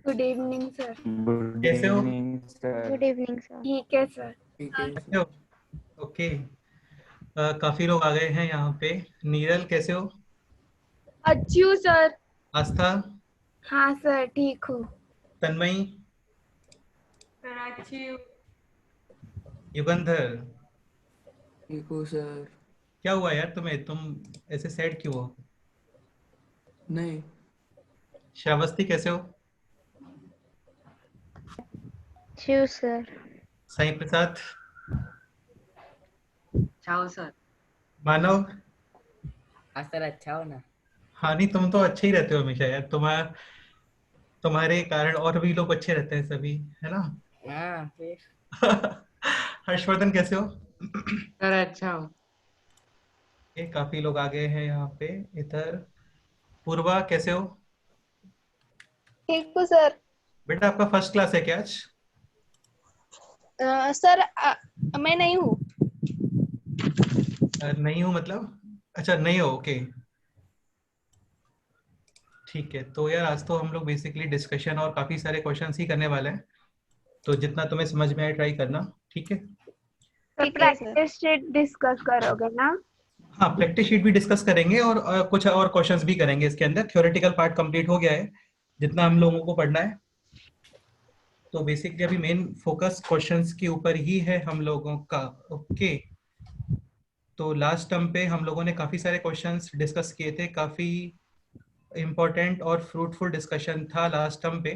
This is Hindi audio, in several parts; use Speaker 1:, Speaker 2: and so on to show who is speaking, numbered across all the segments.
Speaker 1: Good evening sir.
Speaker 2: गुड
Speaker 3: कैसे हो?
Speaker 2: Evening sir.
Speaker 4: Good evening sir.
Speaker 1: ठीक है सर।
Speaker 5: ठीक है
Speaker 3: कैसे हो? ओके। काफी लोग आ गए हैं यहाँ पे। नीरल कैसे हो?
Speaker 1: अच्छी हूँ सर।
Speaker 3: आस्था,
Speaker 1: हाँ सर ठीक हूँ।
Speaker 3: तन्मयी,
Speaker 1: अच्छी हूँ।
Speaker 3: युगंधर।
Speaker 5: ठीक हूँ सर।
Speaker 3: क्या हुआ यार तुम्हें? तुम ऐसे सैड क्यों हो?
Speaker 5: नहीं।
Speaker 3: श्रावस्ती कैसे हो?
Speaker 4: शिव सर।
Speaker 3: साईं प्रसाद,
Speaker 6: अच्छा हो सर।
Speaker 3: मानव।
Speaker 6: हाँ सर, अच्छा हो ना।
Speaker 3: हाँ नहीं, तुम तो अच्छे ही रहते हो हमेशा यार। तुम्हारे कारण और भी लोग अच्छे रहते हैं सभी, है ना?
Speaker 6: हाँ फिर।
Speaker 3: हर्षवर्धन कैसे हो?
Speaker 6: सर अच्छा हो।
Speaker 3: ये काफी लोग आ गए हैं यहाँ पे। इधर पूर्वा कैसे हो?
Speaker 7: ठीक हूँ सर।
Speaker 3: बेटा आपका फर्स्ट क्लास है क्या आज?
Speaker 7: सर मैं नहीं हूँ।
Speaker 3: नहीं हूँ मतलब? अच्छा नहीं हो, ओके ठीक है। तो यार आज तो हम लोग बेसिकली डिस्कशन और काफी सारे क्वेश्चंस ही करने वाले हैं, तो जितना तुम्हें समझ में आए ट्राई करना, ठीक है?
Speaker 1: सर
Speaker 7: ठीक है सर।
Speaker 1: प्रैक्टिस शीट डिस्कस करोगे ना?
Speaker 3: हाँ, प्रैक्टिस शीट भी डिस्कस करेंगे और कुछ और क्वेश्चंस भी करेंगे इसके अंदर। थ्योरेटिकल पार्ट कंप्लीट हो गया है जितना हम लोगों को पढ़ना है, तो बेसिकली अभी मेन फोकस क्वेश्चंस के ऊपर ही है हम लोगों का। ओके, तो लास्ट टर्म पे हम लोगों ने काफी सारे क्वेश्चंस डिस्कस किए थे। काफी इंपॉर्टेंट और फ्रूटफुल डिस्कशन था लास्ट टर्म पे।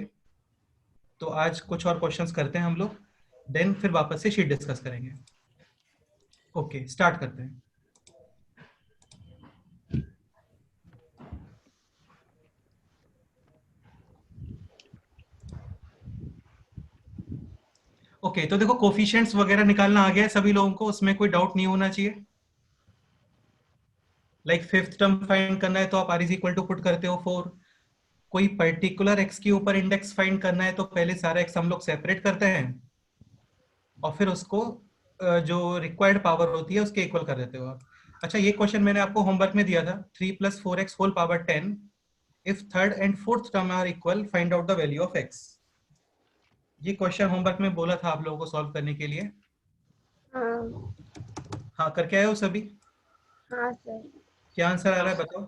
Speaker 3: तो आज कुछ और क्वेश्चंस करते हैं हम लोग, देन फिर वापस से शीट डिस्कस करेंगे। ओके, स्टार्ट करते हैं। ओके, तो देखो कोफिशिएंट्स वगैरह निकालना आ गया है सभी लोगों को, उसमें कोई डाउट नहीं होना चाहिए। लाइक फिफ्थ टर्म फाइंड करना है तो आप r is equal to put करते हो 4। कोई पर्टिकुलर x के ऊपर इंडेक्स फाइंड करना है तो पहले सारा x हम लोग सेपरेट करते हैं और फिर उसको जो रिक्वायर्ड पावर होती है उसके इक्वल कर देते हो आप। अच्छा, ये क्वेश्चन मैंने आपको होमवर्क में दिया था, 3 + 4x whole power 10 if third and fourth term are equal find out the value of x। ये क्वेश्चन होमवर्क में बोला था आप लोगों को सॉल्व करने के लिए।
Speaker 1: हाँ।
Speaker 3: हाँ, करके आए हो सभी?
Speaker 1: हाँ सर।
Speaker 3: क्या आंसर आ रहा है बताओ?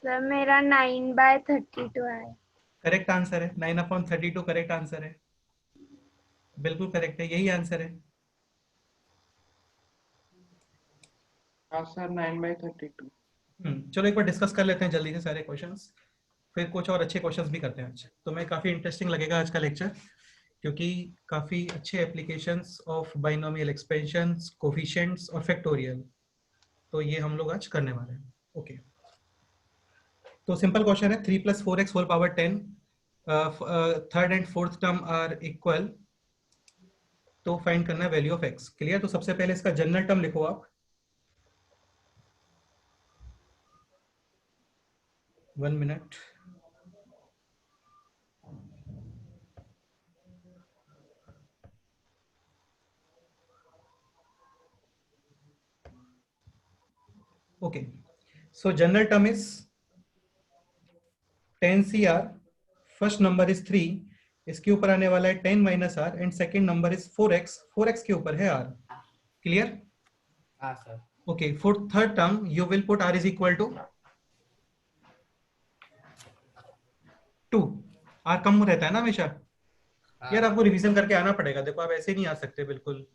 Speaker 1: सर मेरा 9/32 है।
Speaker 3: करेक्ट आंसर है, 9/32 करेक्ट आंसर है, बिल्कुल करेक्ट है, यही आंसर है।
Speaker 5: हाँ सर 9/32।
Speaker 3: चलो एक बार डिस्कस कर लेते हैं जल्दी से सारे क्वेश्चंस, फिर कुछ और अच्छे क्वेश्चंस भी करते हैं आज। तो मैं काफ़ी इंटरेस्टिंग लगेगा आज का लेक्चर, क्योंकि काफ़ी अच्छे applications of binomial expansions, coefficients और फैक्टोरियल, तो ये हम लोग आज करने वाले हैं। ओके, तो सिंपल क्वेश्चन है, 3 + 4x whole power 10 third and fourth term are equal, तो फाइंड करना है वैल्यू ऑफ x। क्लियर? तो सबसे पहले इसका जनरल टर्म लिखो आप। 1 minute. Okay, so general term is 10 CR, first number is 3, इसके ऊपर आने वाला है 10 - r and second number is 4x, 4x के ऊपर है r। क्लियर?
Speaker 6: हाँ sir.
Speaker 3: Okay, for third term you will put r is equal to 2। r कम रहता है ना हमेशा। यार आपको रिवीजन करके आना पड़ेगा, देखो आप ऐसे नहीं आ सकते, बिल्कुल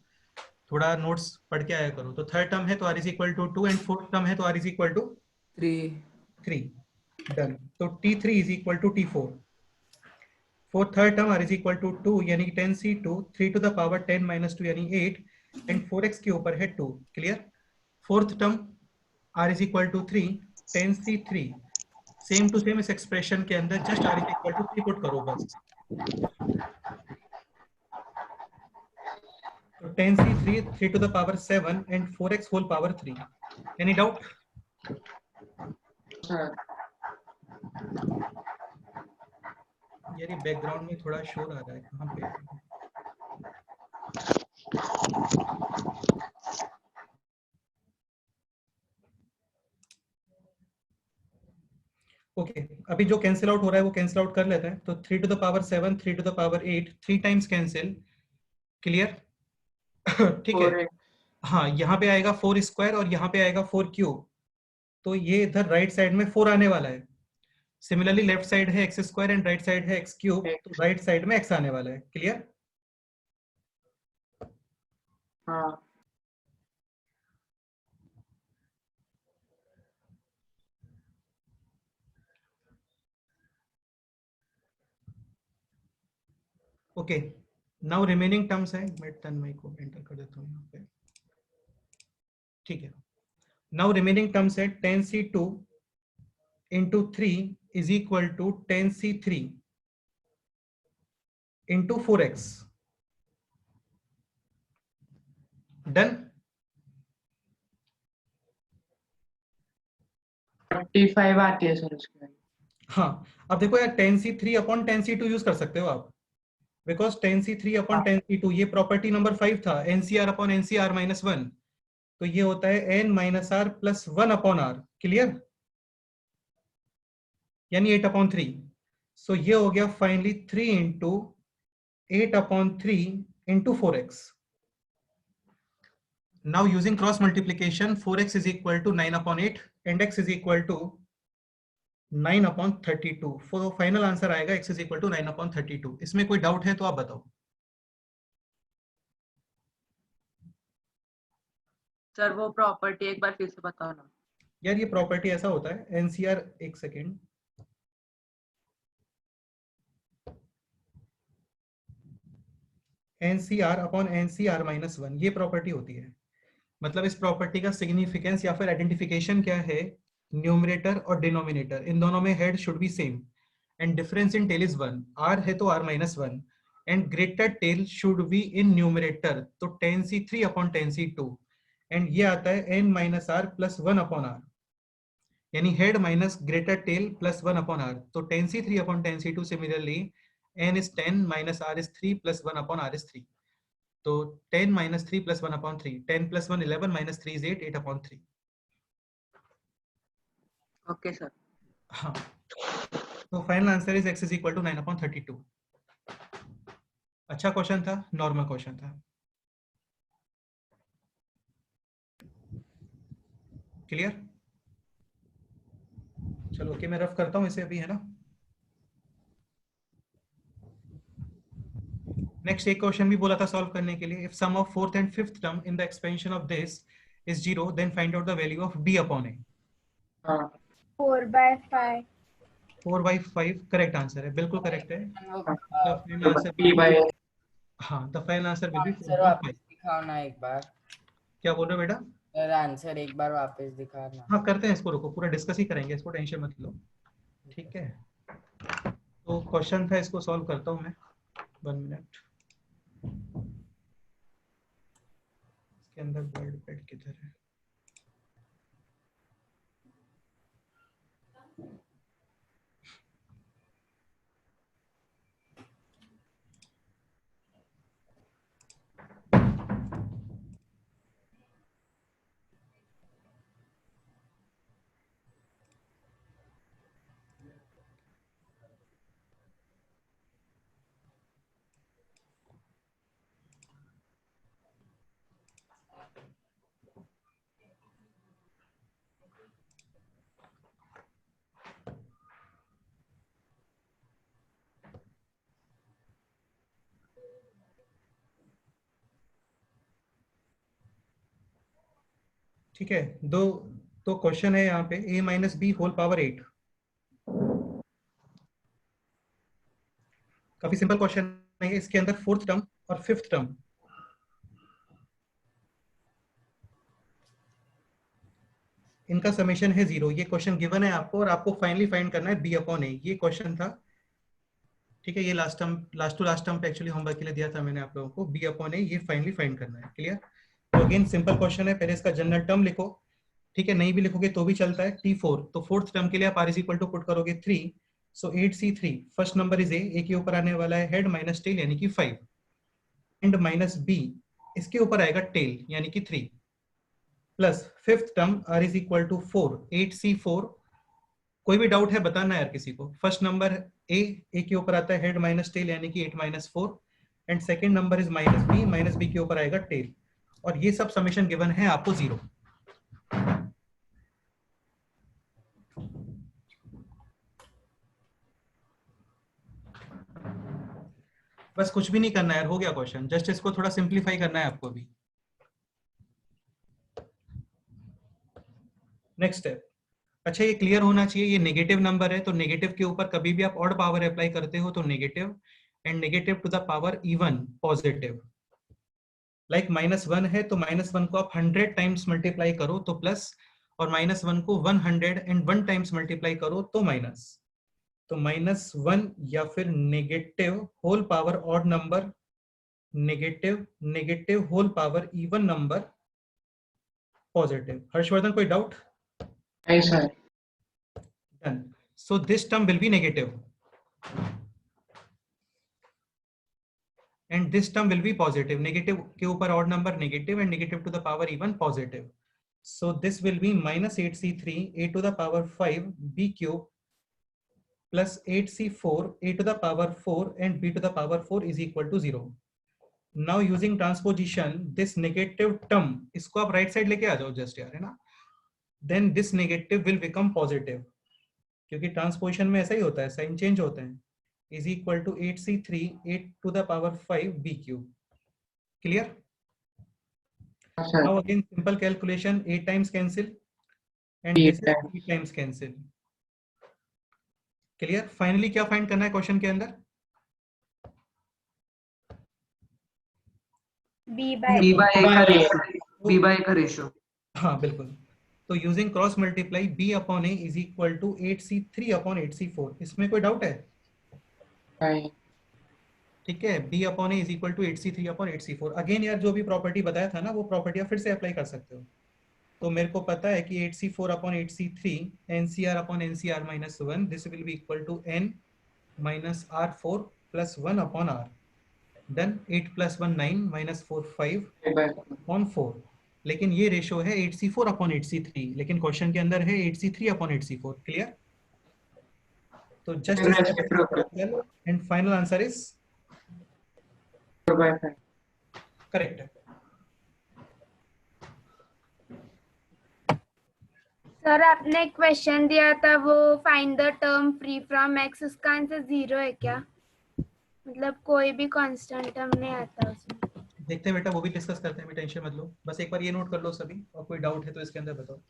Speaker 3: थोड़ा नोट्स पढ़ के आया करो। तो थर्ड टर्म है तो r is equal to 2 and fourth term है तो r is equal to
Speaker 5: 3।
Speaker 3: 3। Done. तो t3 is equal to t4। For third term r is equal to 2 यानी 10c2, 3 to the power 10 - 2 यानी 8 एंड 4x के ऊपर है 2। Clear? Fourth term r is equal to 3, 10c3, same to same इस एक्सप्रेशन के अंदर just r is equal to 3 put करो बस। तो 10c3, 3 to the power 7 and 4x whole power 3। Any doubt?
Speaker 5: Sir
Speaker 3: यार ये बैकग्राउंड में थोड़ा शोर आ रहा है, कहाँ पे है? ओके अभी जो कैंसिल आउट हो रहा है वो कैंसिल आउट कर लेते हैं। तो 3 to the power 7, 3 to the power 8, 3 times cancel. Clear? ठीक है।
Speaker 5: 4x
Speaker 3: हाँ यहाँ पे आएगा 4 स्क्वायर और यहाँ पे आएगा 4 क्यूब। तो ये इधर राइट साइड में 4 आने वाला है। सिमिलरली लेफ्ट साइड है x square and right side है एक्स क्यूब, तो राइट साइड में एक्स आने वाला है। क्लियर?
Speaker 5: हाँ
Speaker 3: ओके नाउ रिमेनिंग टर्म्स है, मैं तन्मय को एंटर कर देता हूँ यहाँ पे। ठीक है, नाउ रिमेनिंग टर्म्स है 10c2 into 3 is equal to 10c3 into 4x। Done?
Speaker 5: 45 आती है सर उसके।
Speaker 3: हाँ अब देखो यार 10c3 अपॉन 10c2 यूज कर सकते हो आप, बिकॉज 10c3 अपॉन 10c2 ये प्रॉपर्टी नंबर 5 था, एनसीआर अपॉन एनसीआर माइनस 1, तो ये होता है n minus are plus 1 upon r. Clear? यानी 8 अपॉन 3। सो ये हो गया finally 3 into 8 upon 3 into 4x। Now using cross multiplication 4x is equal to 9 upon 8 and x is equal to 9 upon 32। तो फाइनल आंसर आएगा x is equal to 9 upon 32। इसमें कोई डाउट है तो आप बताओ।
Speaker 2: सर वो प्रॉपर्टी एक बार फिर से बताओ ना।
Speaker 3: यार ये प्रॉपर्टी ऐसा होता है, एनसीआर, एक second, NCR upon NCR minus 1 ये प्रॉपर्टी होती है। मतलब इस प्रॉपर्टी का सिग्निफिकेंस या फिर आइडेंटिफिकेशन क्या है, न्यूमरेटर और डिनोमिनेटर इन दोनों में head should be same and difference in tail is 1। R है तो R minus 1 and greater tail should be in numerator, तो 10c3 अपॉन 10c2 एंड ये आता है n minus are plus 1 upon R, यानी head minus greater tail plus 1 upon R. तो 10c3 upon 10c2 similarly n is 10 minus r is 3 plus 1 upon r is 3। तो 10 minus 3 plus 1 upon 3, 10 plus 1 11 minus 3 is 8, 8 upon 3।
Speaker 2: Okay sir.
Speaker 3: हाँ तो final answer is x is equal to 9 upon 32। अच्छा क्वेश्चन था, नॉर्मल क्वेश्चन था। क्लियर? चलो ओके मैं रफ करता हूँ इसे अभी, है ना। नेक्स्ट एक क्वेश्चन भी बोला था सॉल्व करने के लिए, if sum of fourth and fifth term in the expansion of this is 0 then find out the value of b upon a।
Speaker 5: हाँ
Speaker 1: 4/5।
Speaker 3: 4/5 करेक्ट आंसर है, बिल्कुल करेक्ट है। The final answer
Speaker 5: p by
Speaker 3: हाँ the final answer will B
Speaker 6: answer वापस दिखाओ ना एक बार।
Speaker 3: क्या बोल रहे हो बेटा?
Speaker 6: सर आंसर एक बार वापस दिखाना।
Speaker 3: हाँ करते हैं इसको, रुको पूरा डिस्कस ही करेंगे इसको, टेंशन मत लो। ठीक है तो क्वेश्चन था, इसको सॉल्व करता हूँ मैं, 1 मिनट। इसके अंदर वर्ड पैड किधर है? ठीक है दो, तो क्वेश्चन है यहाँ पे a minus b whole power 8। काफी सिंपल क्वेश्चन है, इसके अंदर फोर्थ टर्म और फिफ्थ टर्म, इनका समेशन है 0। ये क्वेश्चन गिवन है आपको और आपको फाइनली फाइंड करना है b अपॉन a। ये क्वेश्चन था, ठीक है। ये लास्ट टू लास्ट टर्म पे एक्चुअली होमवर्क के लिए दिया था मैंने आप लोगों को, b अपॉन a ये फाइनली फाइंड करना है। क्लियर? तो अगेन सिंपल क्वेश्चन है, पहले इसका जनरल टर्म लिखो, ठीक है, नहीं भी लिखोगे तो भी चलता है। T4 तो फोर्थ टर्म के लिए आप r is equal to put करोगे 3, so 8c3 first number is a के ऊपर आने वाला है हेड माइनस टेल यानी कि 5 एंड माइनस b इसके ऊपर आएगा टेल यानी कि 3 plus fifth term r is equal to 4, 8c4 कोई भी डाउट है बताना यार किसी को। फर्स्ट नंबर ए के ऊपर आता है हेड माइनस टेल यानी कि 8 - 4 and second number is minus b के ऊपर आएगा टेल, और ये सब समेशन गिवन है आपको 0। बस कुछ भी नहीं करना है यार, हो गया क्वेश्चन, जस्ट इसको थोड़ा सिंप्लीफाई करना है आपको भी। Next step. अच्छा ये क्लियर होना चाहिए, ये नेगेटिव नंबर है तो नेगेटिव के ऊपर कभी भी आप ऑड पावर अप्लाई करते हो तो negative, and negative to the power even positive. Like -1 है तो -1 को आप 100 टाइम्स मल्टीप्लाई करो तो प्लस, और -1 को 101 टाइम्स मल्टीप्लाई करो तो माइनस। तो -1 या फिर negative whole power odd number, negative whole power even number, positive. Harshvardhan कोई डाउट?
Speaker 5: नहीं sir.
Speaker 3: Done. So this term will be negative and this term will be positive. Negative के ऊपर odd number negative and negative to the power even positive. So this will be -8c3 a to the power 5 b cube plus 8c4 a to the power 4 and b to the power 4 is equal to 0. Now using transposition, this negative term इसको आप right side लेके आ जाओ just यार, है ना? Then this negative will become positive. क्योंकि ट्रांसपोजिशन में ऐसा ही होता है, साइन चेंज होते हैं। Is equal to 8c3 8 to the power 5 b cube. Clear? Now again simple calculation, 8 times cancel and this 3 times cancel. Clear? Finally क्या फाइंड करना है क्वेश्चन के अंदर?
Speaker 2: b by a का रेशियो।
Speaker 3: हाँ बिल्कुल। तो using cross multiply b upon a is equal to 8c3 upon 8c4। इसमें कोई डाउट है?
Speaker 5: नहीं।
Speaker 3: ठीक है, b upon a is equal to 8c3 upon 8c4। Again यार जो भी प्रॉपर्टी बताया था ना वो प्रॉपर्टी आप फिर से अप्लाई कर सकते हो। तो मेरे को पता है कि 8c4 upon 8c3 NCR upon NCR -1 this will be equal to n minus R4 plus 1 upon R। Then 8 + 1 9 -4 5 upon 4। लेकिन ये रेशो है 8c4 अपॉन 8c3, लेकिन क्वेश्चन के अंदर है 8c3 अपॉन 8c4। क्लियर? तो just and final answer is
Speaker 5: 4/5
Speaker 3: correct है।
Speaker 1: सर आपने क्वेश्चन दिया था वो find the term free from x, उसका आंसर 0 है क्या? मतलब कोई भी कांस्टेंट टर्म नहीं आता उसमें।
Speaker 3: देखते हैं बेटा, वो भी डिस्कस करते हैं, टेंशन मत लो। बस एक बार ये नोट कर लो सभी, और कोई डाउट है तो इसके अंदर बताओ।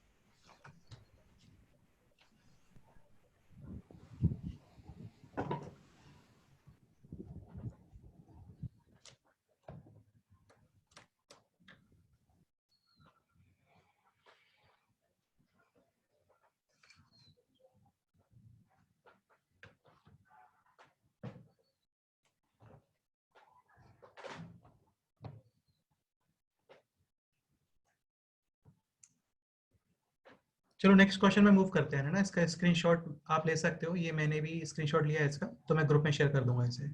Speaker 3: चलो नेक्स्ट क्वेश्चन में मूव करते हैं ना। इसका स्क्रीनशॉट आप ले सकते हो, ये मैंने भी स्क्रीनशॉट लिया है इसका, तो मैं ग्रुप में शेयर कर दूंगा इसे।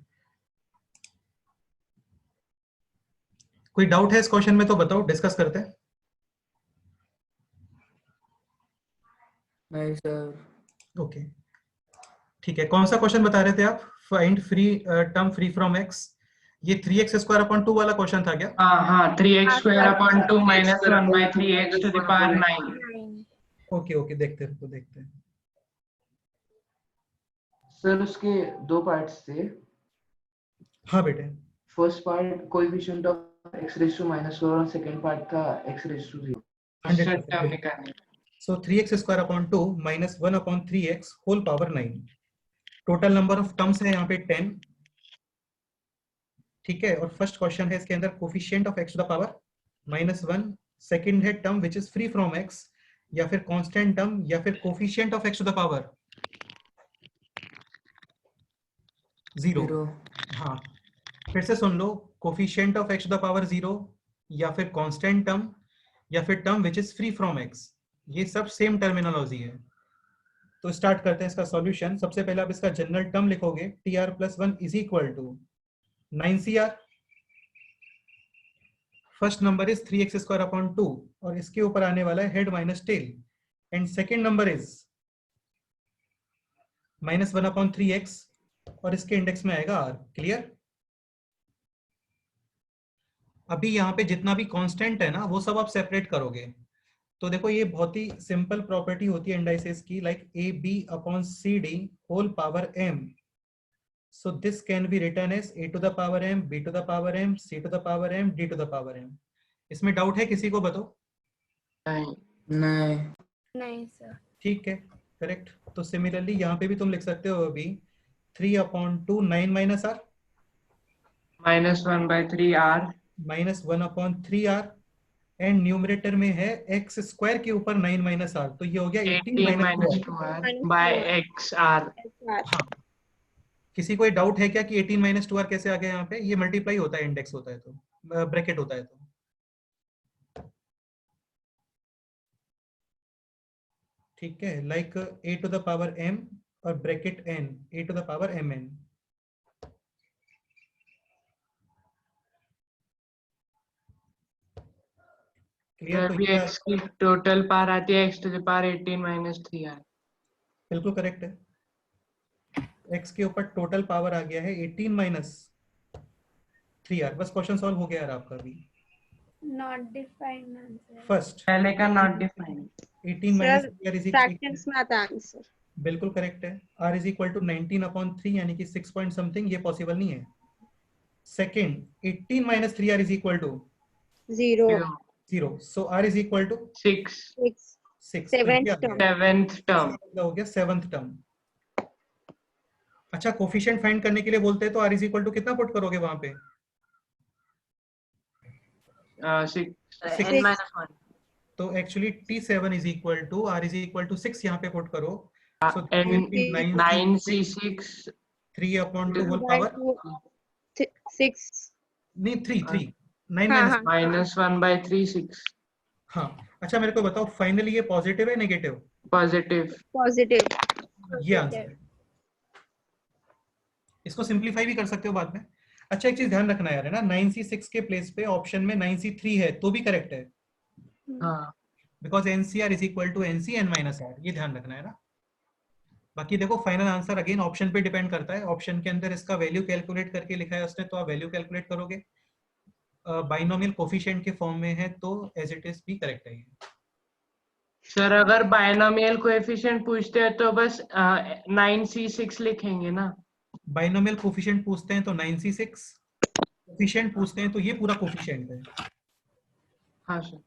Speaker 3: कोई डाउट है इस क्वेश्चन में तो बताओ, डिस्कस करते हैं।
Speaker 6: नहीं सर।
Speaker 3: ओके ठीक है, कौन सा क्वेश्चन बता रहे थे आप? Find free term free from x। ये 3x² 2 वाला क्वेश्चन था क्या?
Speaker 5: हाँ 3x² 2 - 1/3x to the power 9।
Speaker 3: Okay okay, देखते हैं देखते हैं।
Speaker 2: सर उसके 2 पार्ट्स थे।
Speaker 3: हाँ बेटे,
Speaker 2: first part coefficient of x⁻⁴ और सेकंड पार्ट का x⁻0।
Speaker 3: 100%। So 3x² 2 - 1/3x whole power 9। Total number of terms है यहाँ पे 10। ठीक है, और फर्स्ट क्वेश्चन है इसके अंदर coefficient of x to the power -1। Second है term which is free from x, या फिर कांस्टेंट टर्म, या फिर coefficient of x to the power 0। हाँ फिर से सुन लो, coefficient of x to the power 0, या फिर कांस्टेंट टर्म, या फिर term which is free from x, ये सब सेम टर्मिनोलॉजी है। तो स्टार्ट करते हैं इसका सॉल्यूशन। सबसे पहले आप इसका जनरल टर्म लिखोगे, tr + 1 is equal to 9cr। First number is 3x² 2 और इसके ऊपर आने वाला है head minus tail, and second number is -1/3x और इसके इंडेक्स में आएगा r। क्लियर? अभी यहाँ पे जितना भी कांस्टेंट है ना वो सब आप सेपरेट करोगे। तो देखो ये बहुत ही सिंपल प्रॉपर्टी होती है इंडाइसेस की, like AB/CD whole power m। So this can be written as A to the power m, B to the power m, C to the power m, D to the power m। इसमें डाउट है किसी को? बताओ।
Speaker 5: नहीं,
Speaker 6: नहीं।
Speaker 1: नहीं सर।
Speaker 3: ठीक है, करेक्ट। तो सिमिलरली यहाँ पे भी तुम लिख सकते हो अभी 3/2 9 - r
Speaker 5: -1/3r
Speaker 3: -1/3r and numerator में है x स्क्वायर के ऊपर 9 - r, तो ये हो गया 18 - 2r।
Speaker 5: 18 - 2r by xr।
Speaker 3: हाँ, किसी को डाउट है क्या कि 18 - 2r कैसे आ गया यहाँ पे? ये मल्टीप्लाई होता है, इंडेक्स होता है तो ब्रैकेट होता है तो। ठीक है, like A to the power m और bracket n A to the power mn। Clear? तो
Speaker 5: अभी
Speaker 3: ये
Speaker 5: x की टोटल पावर आती है x to the power 18 - 3r।
Speaker 3: बिल्कुल करेक्ट है। x के ऊपर टोटल पावर आ गया है 18 - 3r। बस क्वेश्चन सॉल्व हो गया यार आपका भी।
Speaker 1: Not defined answer.
Speaker 3: फर्स्ट
Speaker 5: पहले का not defined.
Speaker 3: 18 -
Speaker 7: sir
Speaker 3: 3r is
Speaker 7: fractions में आता आंसर।
Speaker 3: बिल्कुल करेक्ट है। r इज इक्वल टू 19/3 यानी कि 6 पॉइंट समथिंग, ये पॉसिबल नहीं है। Second 18 - 3r is equal to
Speaker 7: 0
Speaker 3: 0, so r is equal to
Speaker 5: 6
Speaker 7: 6
Speaker 3: 6।
Speaker 7: 7th term।
Speaker 5: 7th term।
Speaker 3: हो गया 7th टर्म। अच्छा, कोफिशिएंट फाइंड करने के लिए बोलते हैं तो r इज इक्वल टू कितना पुट करोगे वहां पे?
Speaker 5: 6
Speaker 7: 6
Speaker 3: तो actually T7 is equal to r is equal to 6 यहाँ पे पुट करो। So
Speaker 5: and 9c6
Speaker 3: 3/2 whole
Speaker 7: by
Speaker 3: power
Speaker 7: 2 6
Speaker 3: नहीं 3 9
Speaker 7: हाँ
Speaker 3: माइनस
Speaker 7: हाँ
Speaker 5: -1/3 6
Speaker 3: हाँ। अच्छा मेरे को बताओ फाइनली ये पॉजिटिव है नेगेटिव?
Speaker 5: पॉजिटिव।
Speaker 7: पॉजिटिव।
Speaker 3: ये आंसर है। इसको सिंपलीफाई भी कर सकते हो बाद में। अच्छा एक चीज ध्यान रखना यार, है ना, 9c6 के प्लेस पे ऑप्शन में 9c3 है तो भी करेक्ट है,
Speaker 5: हाँ,
Speaker 3: because NCR is equal to NC(n-r), ये ध्यान रखना है ना। बाकी देखो फाइनल आंसर अगेन ऑप्शन पे डिपेंड करता है। ऑप्शन के अंदर इसका वैल्यू कैलकुलेट करके लिखा है उसने, तो आप वैल्यू कैलकुलेट करोगे। बाइनोमियल कोफिशिएंट के फॉर्म में है तो एज इट इज भी करेक्ट है ये।
Speaker 5: सर अगर बायनोमियल कोएफिशिएंट पूछते हैं तो बस 9c6 लिखेंगे ना।
Speaker 3: बाइनोमियल कोफिशिएंट पूछते हैं तो 9c6, कोफिशिएंट पूछते हैं तो ये पूरा कोफिशिएंट है।
Speaker 5: हाँ सर।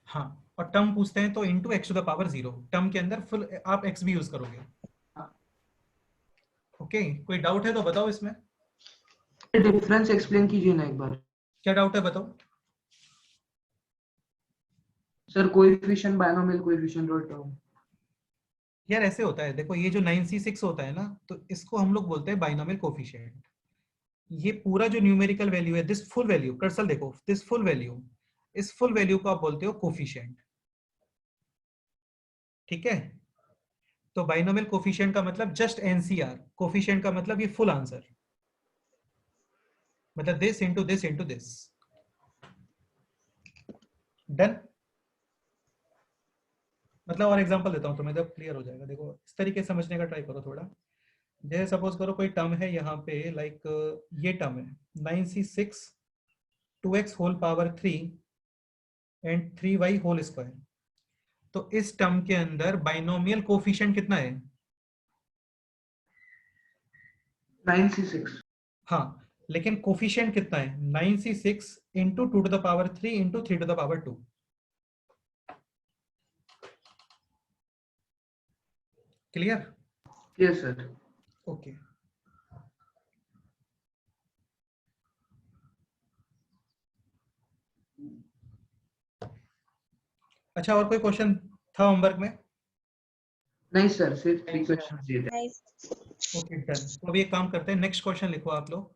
Speaker 3: हाँ, और टर्म पूछते हैं तो into x to the power 0, term के अंदर फुल आप x भी यूज करोगे। ओके, कोई डाउट है तो बताओ इसमें।
Speaker 2: डिफरेंस एक्सप्लेन कीजिए ना एक बार।
Speaker 3: क्या डाउट है बताओ।
Speaker 2: सर कोएफिशिएंट बायनोमियल कोएफिशिएंट और टर्म।
Speaker 3: यार ऐसे होता है, देखो ये जो 9c6 होता है ना, तो इसको हम लोग बोलते हैं बाइनोमियल कोफिशिएंट। ये पूरा जो न्यूमेरिकल वैल्यू है, दिस फुल वैल्यू, कर्सर देखो, दिस फुल वैल्यू, इस फुल वैल्यू को आप बोलते हो कोफिशिएंट। ठीक है, तो बाइनोमियल कोफिशिएंट का मतलब जस्ट NCR, कोफिशिएंट का मतलब ये फुल आंसर, मतलब this into this into this. Done. मतलब और एग्जांपल देता हूं तुम्हें, जब क्लियर हो जाएगा। देखो इस तरीके से समझने का ट्राई करो थोड़ा। जैसे सपोज करो कोई टर्म है यहाँ पे, लाइक ये टर्म है 9c6 2x whole power 3 and 3y whole square. तो इस टर्म के अंदर बाइनोमियल कोफिशिएंट कितना है?
Speaker 2: 9c6।
Speaker 3: हाँ, लेकिन कोफिशिएंट कितना है? 9c6 into 2 to the power 3 into 3 to the power 2। Clear?
Speaker 2: Yes sir.
Speaker 3: Okay. अच्छा और कोई क्वेश्चन था होमवर्क में?
Speaker 2: नहीं सर, सिर्फ 3 क्वेश्चन दिए थे।
Speaker 7: नाइस।
Speaker 3: Okay done. तो अभी एक काम करते हैं, नेक्स्ट क्वेश्चन लिखो आप लोग।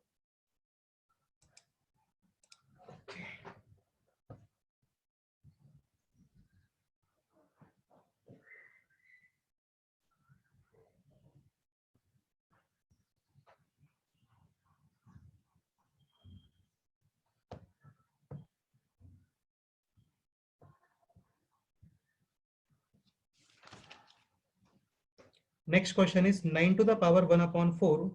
Speaker 3: Next question is 9 to the power 1/4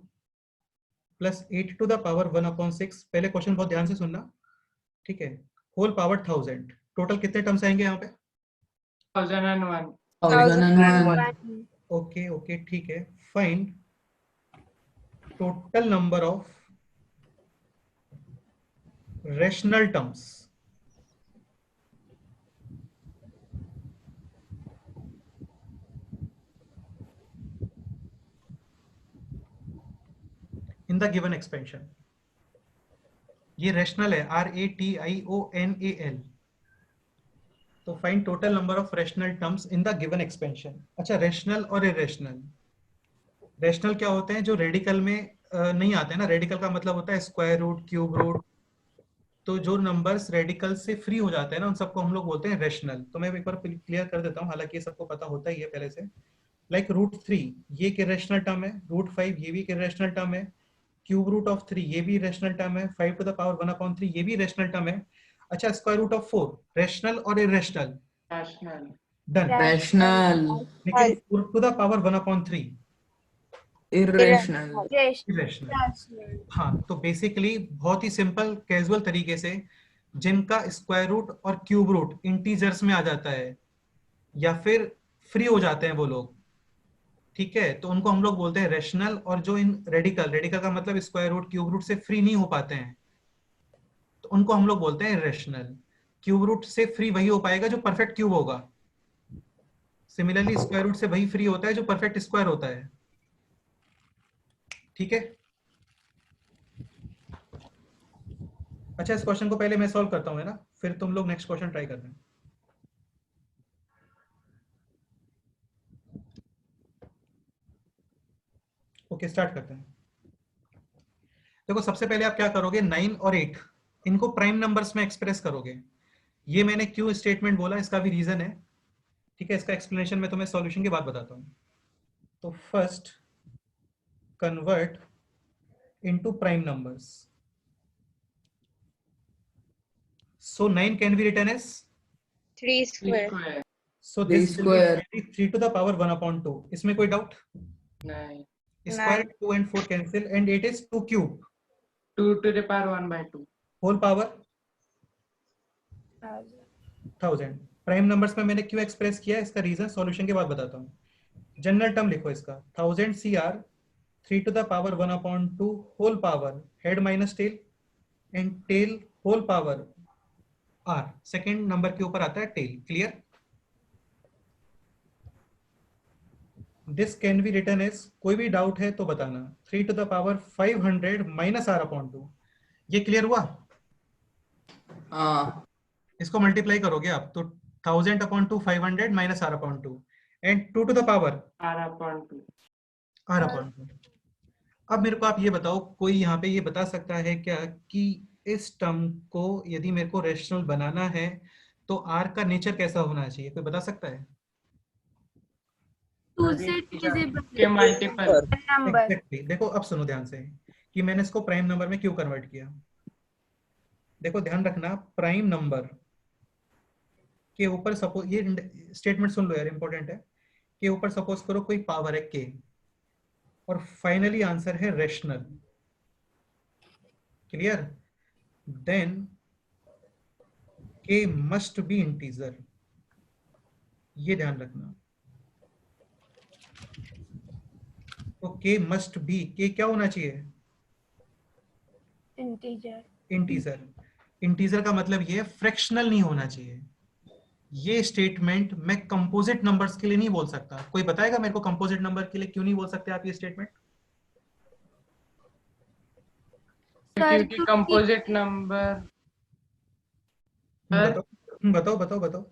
Speaker 3: plus 8 to the power 1/6। पहले क्वेश्चन बहुत ध्यान से सुनना, ठीक है। होल पावर 1000, टोटल कितने टर्म्स आएंगे यहाँ पे?
Speaker 5: 1001।
Speaker 2: 1001।
Speaker 3: ओके ओके ठीक है। Find total number of rational terms in the given expansion। ये रेशनल है, RATIONAL। तो find total number of rational terms in the given expansion. अच्छा, रेशनल और इरेशनल। रेशनल क्या होते हैं? जो रेडिकल में नहीं आते हैं ना। रेडिकल का मतलब होता है स्क्वायर रूट, क्यूब रूट। तो जो नंबर्स रेडिकल से फ्री हो जाते हैं ना, उन सबको हम लोग बोलते हैं रेशनल। तो मैं एक बार क्लियर कर देता हूँ, हालांकि ये सबको पता होता ही है पहले से। लाइक √3 ये एक इरेशनल टर्म है, √5 ये भी एक इरेशनल टर्म है, क्यूब रूट ऑफ 3 ये भी रेशनल टर्म है, 5 टू द पावर 1/3 ये भी रेशनल टर्म है। अच्छा, स्क्वायर रूट ऑफ 4 रेशनल और इरेशनल?
Speaker 5: रैशनल।
Speaker 3: डन।
Speaker 2: रैशनल।
Speaker 3: लेकिन 4 to the power 1/3
Speaker 2: irrational.
Speaker 3: Irrational. हाँ, तो बेसिकली बहुत ही सिंपल कैजुअल तरीके से जिनका स्क्वायर रूट और क्यूब रूट इंटीजर्स में आ जाता है या फिर फ्री हो जाते हैं वो लोग, ठीक है, तो उनको हम लोग बोलते हैं रेशनल। और जो इन रेडिकल का मतलब स्क्वायर रूट क्यूब रूट से फ्री नहीं हो पाते हैं, तो उनको हम लोग बोलते हैं इरेशनल। क्यूब रूट से फ्री वही हो पाएगा जो परफेक्ट क्यूब होगा। सिमिलरली स्क्वायर रूट से वही फ्री होता है जो परफेक्ट स्क्वायर होता है, ठीक है। अच्छा, इस क्वेश्चन को पहले मैं सॉल्व करता हूँ, है ना, फिर तुम लोग नेक्स्ट क्वेश्चन ट्राई करना। ओके, स्टार्ट करते हैं। देखो, सबसे पहले आप क्या करोगे, 9 और 8 इनको प्राइम नंबर्स में एक्सप्रेस करोगे। ये मैंने क्यों स्टेटमेंट बोला, इसका भी रीजन है, ठीक है। इसका एक्सप्लेनेशन मैं तुम्हें सॉल्यूशन के बाद बताता हूँ। तो first convert into prime numbers. So 9 can be written as
Speaker 7: 3 square.
Speaker 5: Square.
Speaker 3: So
Speaker 2: 3
Speaker 3: this
Speaker 2: square.
Speaker 3: 3 to the power 1/2। इसमें कोई डाउट?
Speaker 5: नहीं।
Speaker 3: Square 2 and 4 cancel and 8 is 2 cube
Speaker 5: 2 to the power 1/2।
Speaker 3: Whole power 1000। Prime numbers में मैंने क्यों एक्सप्रेस किया, इसका रीजन सॉल्यूशन के बाद बताता हूँ। जनरल टर्म लिखो इसका, 1000 CR 3 to the power 1/2 whole power head minus tail and tail whole power R। Second number के ऊपर आता है tail. Clear? This can be written as, कोई भी डाउट है तो बताना, 3 to the power 500 minus R/2। ये क्लियर हुआ?
Speaker 2: हाँ।
Speaker 3: इसको मल्टीप्लाई करोगे आप तो 1000/2 500 minus R/2 and 2 to the power
Speaker 5: R/2।
Speaker 3: R/2। अब मेरे को आप ये बताओ, कोई यहाँ पे ये बता सकता है क्या कि इस टर्म को यदि मेरे को रेशनल बनाना है तो R का नेचर कैसा होना चाहिए? कोई बता सकता है?
Speaker 1: 2 से divisible
Speaker 5: के मल्टीपल।
Speaker 1: number।
Speaker 3: Exactly। देखो, अब सुनो ध्यान से कि मैंने इसको प्राइम नंबर में क्यों कन्वर्ट किया। देखो ध्यान रखना, प्राइम नंबर के ऊपर सपोज, ये स्टेटमेंट सुन लो यार, इंपॉर्टेंट है। के ऊपर सपोज करो कोई पावर है k और फाइनली आंसर है rational. Clear? Then k must be integer, ये ध्यान रखना। तो k मस्ट बी, k क्या होना चाहिए?
Speaker 1: integer।
Speaker 3: इंटीजर। इंटीजर का मतलब ये फ्रैक्शनल नहीं होना चाहिए। ये स्टेटमेंट मैं कंपोजिट नंबर्स के लिए नहीं बोल सकता। कोई बताएगा मेरे को कंपोजिट नंबर के लिए क्यों नहीं बोल सकते आप ये स्टेटमेंट?
Speaker 5: क्योंकि कंपोजिट नंबर।
Speaker 3: बताओ बताओ बताओ।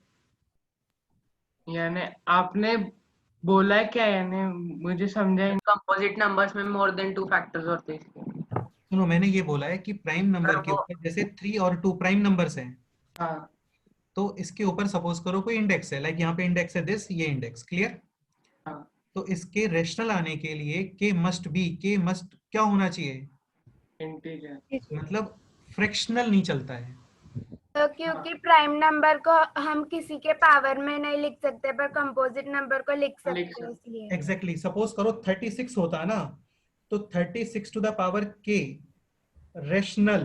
Speaker 5: यानी आपने बोला है क्या, यानी मुझे समझा ही
Speaker 6: कंपोजिट नंबर्स में मोर देन 2 फैक्टर्स होते हैं।
Speaker 3: सुनो, मैंने ये बोला है कि प्राइम नंबर के ऊपर जैसे 3 और 2 प्राइम नंबर्स हैं,
Speaker 5: हाँ।
Speaker 3: तो इसके ऊपर सपोज करो कोई इंडेक्स है, लाइक यहाँ पे इंडेक्स है दिस, ये इंडेक्स। क्लियर?
Speaker 5: हाँ।
Speaker 3: तो इसके रेशनल आने के लिए के मस्ट बी, के मस्ट क्या होना चाहिए?
Speaker 5: इंटीजर।
Speaker 3: मतलब फ्रैक्शनल नहीं चलता है।
Speaker 1: तो क्योंकि प्राइम नंबर को हम किसी के पावर में नहीं लिख सकते पर कंपोजिट नंबर को लिख सकते हैं इसलिए।
Speaker 3: एग्जैक्टली सपोज करो 36 होता है ना, तो 36 टू द पावर के रेशनल,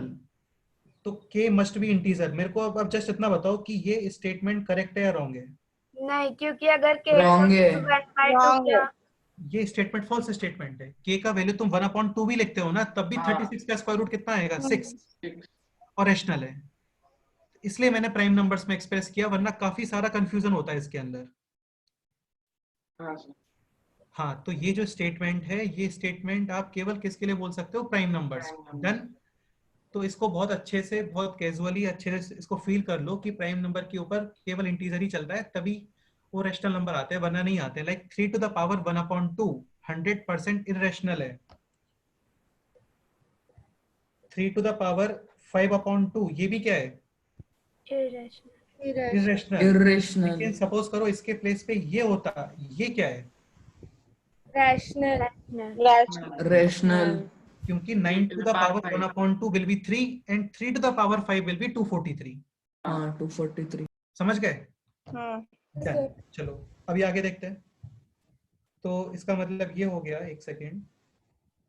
Speaker 3: तो के मस्ट बी इंटीजर। मेरे को अब जस्ट इतना बताओ कि ये स्टेटमेंट करेक्ट है या रॉन्ग है?
Speaker 1: नहीं, क्योंकि अगर के
Speaker 2: Wrong है।
Speaker 1: 1/2
Speaker 7: Wrong है।
Speaker 1: क्या
Speaker 3: ये स्टेटमेंट फॉल्स स्टेटमेंट है। के का वैल्यू तुम 1/2 भी लिखते हो ना, तब भी 36 का स्क्वायर रूट कितना आएगा? 6, और रेशनल है, इसलिए मैंने प्राइम नंबर्स में एक्सप्रेस किया, वरना काफी सारा कंफ्यूजन होता है इसके अंदर।
Speaker 5: हाँ सर।
Speaker 3: हाँ, तो ये जो स्टेटमेंट है, ये स्टेटमेंट आप केवल किसके लिए बोल सकते हो? Prime numbers. डन। तो इसको बहुत अच्छे से, बहुत कैजुअली अच्छे से इसको फील कर लो कि प्राइम नंबर के ऊपर केवल इंटीजर ही चल रहा है, तभी वो रैशनल नंबर आते हैं, वरना नहीं आते। Like 3 to the power 1/2 100% irrational है। 3 टू द पावर 5/2 ये भी क्या है? इररेशनल।
Speaker 2: Irrational.
Speaker 3: लेकिन सपोज करो इसके प्लेस पे ये होता, ये क्या है?
Speaker 1: रैशनल।
Speaker 2: Rational.
Speaker 3: क्योंकि 9 to the power 1/2 will be 3 and 3 to the power 5 will be 243।
Speaker 2: हाँ 243.
Speaker 3: समझ गए?
Speaker 7: हाँ।
Speaker 3: Done. चलो अभी आगे देखते हैं। तो इसका मतलब ये हो गया, एक सेकेंड,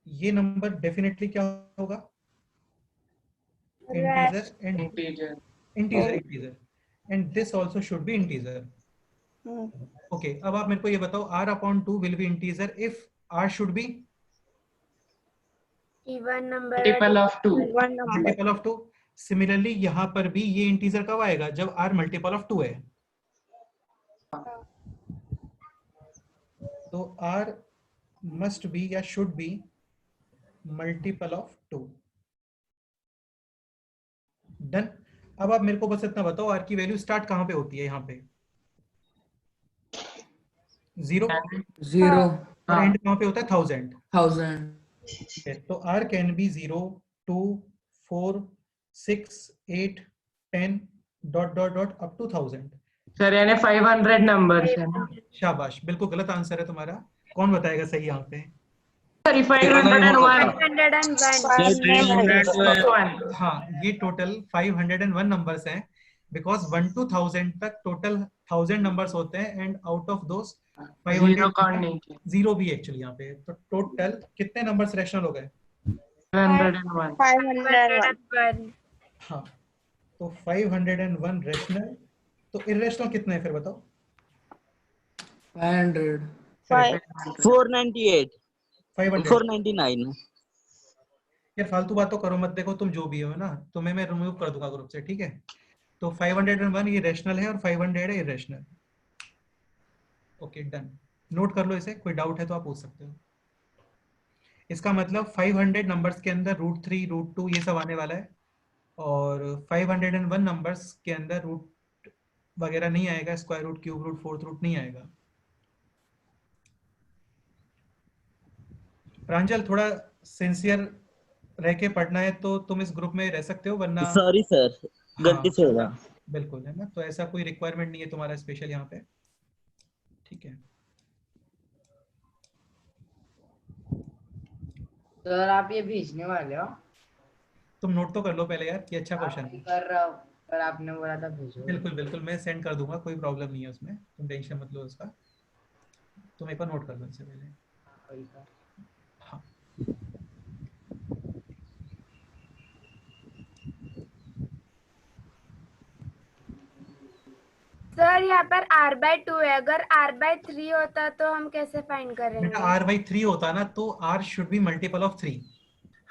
Speaker 3: ये नंबर डेफिनेटली क्या होगा? Integer and
Speaker 5: integer.
Speaker 3: Integer and this also should be integer. Okay, अब आप मेरे को ये बताओ, r/2 will be integer if r should be
Speaker 1: even number
Speaker 5: multiple of 2।
Speaker 7: One number.
Speaker 3: Multiple of 2। Similarly यहाँ पर भी ये इंटीजर कब आएगा? जब r मल्टीपल ऑफ 2 है। तो r मस्ट बी या should be multiple of 2। Done. अब आप मेरे को बस इतना बताओ, r की वैल्यू स्टार्ट कहाँ पे होती है? यहाँ पे 0,
Speaker 2: 0.
Speaker 3: और एंड कहाँ पे होता है? 1000।
Speaker 2: 1000.
Speaker 3: तो r can be 0, 2, 4, 6, 8, 10 dot dot dot up to 1000।
Speaker 5: Sir यानी 500 नंबर्स है ना?
Speaker 3: शाबाश, बिल्कुल गलत आंसर है तुम्हारा। कौन बताएगा सही यहाँ पे?
Speaker 5: सॉरी 501।
Speaker 1: 501।
Speaker 3: हाँ, ये टोटल 501 नंबर्स हैं, बिकॉज 1 to 1000 तक टोटल 1000 नंबर्स होते हैं, and out of those
Speaker 5: 0 count नहीं किया।
Speaker 3: 0 भी एक्चुअली यहाँ पे। तो टोटल कितने नंबर्स रैशनल हो गए?
Speaker 5: 501।
Speaker 7: 501.
Speaker 3: हाँ, तो 501 रैशनल। तो इरेशनल कितने हैं फिर बताओ?
Speaker 2: 500.
Speaker 8: 498
Speaker 3: 500।
Speaker 8: 499
Speaker 3: यार फालतू बात तो करो मत, देखो तुम जो भी हो ना, तुम्हें मैं रिमूव कर दूंगा ग्रुप से, ठीक है? तो 501 ये रैशनल है और 500 है इरेशनल। ओके डन, नोट कर लो इसे, कोई डाउट है तो आप पूछ सकते हो। इसका मतलब 500 नंबर्स के अंदर √3 √2 ये सब आने वाला है, और 501 नंबर्स के अंदर रूट वगैरह नहीं आएगा, square root, cube root, fourth root नहीं आएगा। प्रांजल थोड़ा सिंसियर रह के पढ़ना है तो तुम इस ग्रुप में रह सकते हो, वरना
Speaker 8: सॉरी सर, गलती
Speaker 3: हाँ,
Speaker 8: से होगा।
Speaker 3: बिल्कुल है ना, तो ऐसा कोई रिक्वायरमेंट नहीं है तुम्हारा स्पेशल यहाँ पे, ठीक है?
Speaker 6: सर आप ये भेजने वाले हो?
Speaker 3: तुम नोट तो कर लो पहले यार, ये अच्छा क्वेश्चन है।
Speaker 6: कर रहा हूँ, पर आपने बोला था भेजो।
Speaker 3: बिल्कुल बिल्कुल, मैं सेंड कर दूंगा, कोई प्रॉब्लम नहीं है उसमें, तुम टेंशन मत लो उसका। तुम एक बार नोट कर लो इससे पहले। हाँ,
Speaker 1: सर यहाँ पर r/2 है, अगर r/3 होता तो हम कैसे फाइंड करेंगे?
Speaker 3: बेटा r/3 होता ना तो r should be multiple of 3।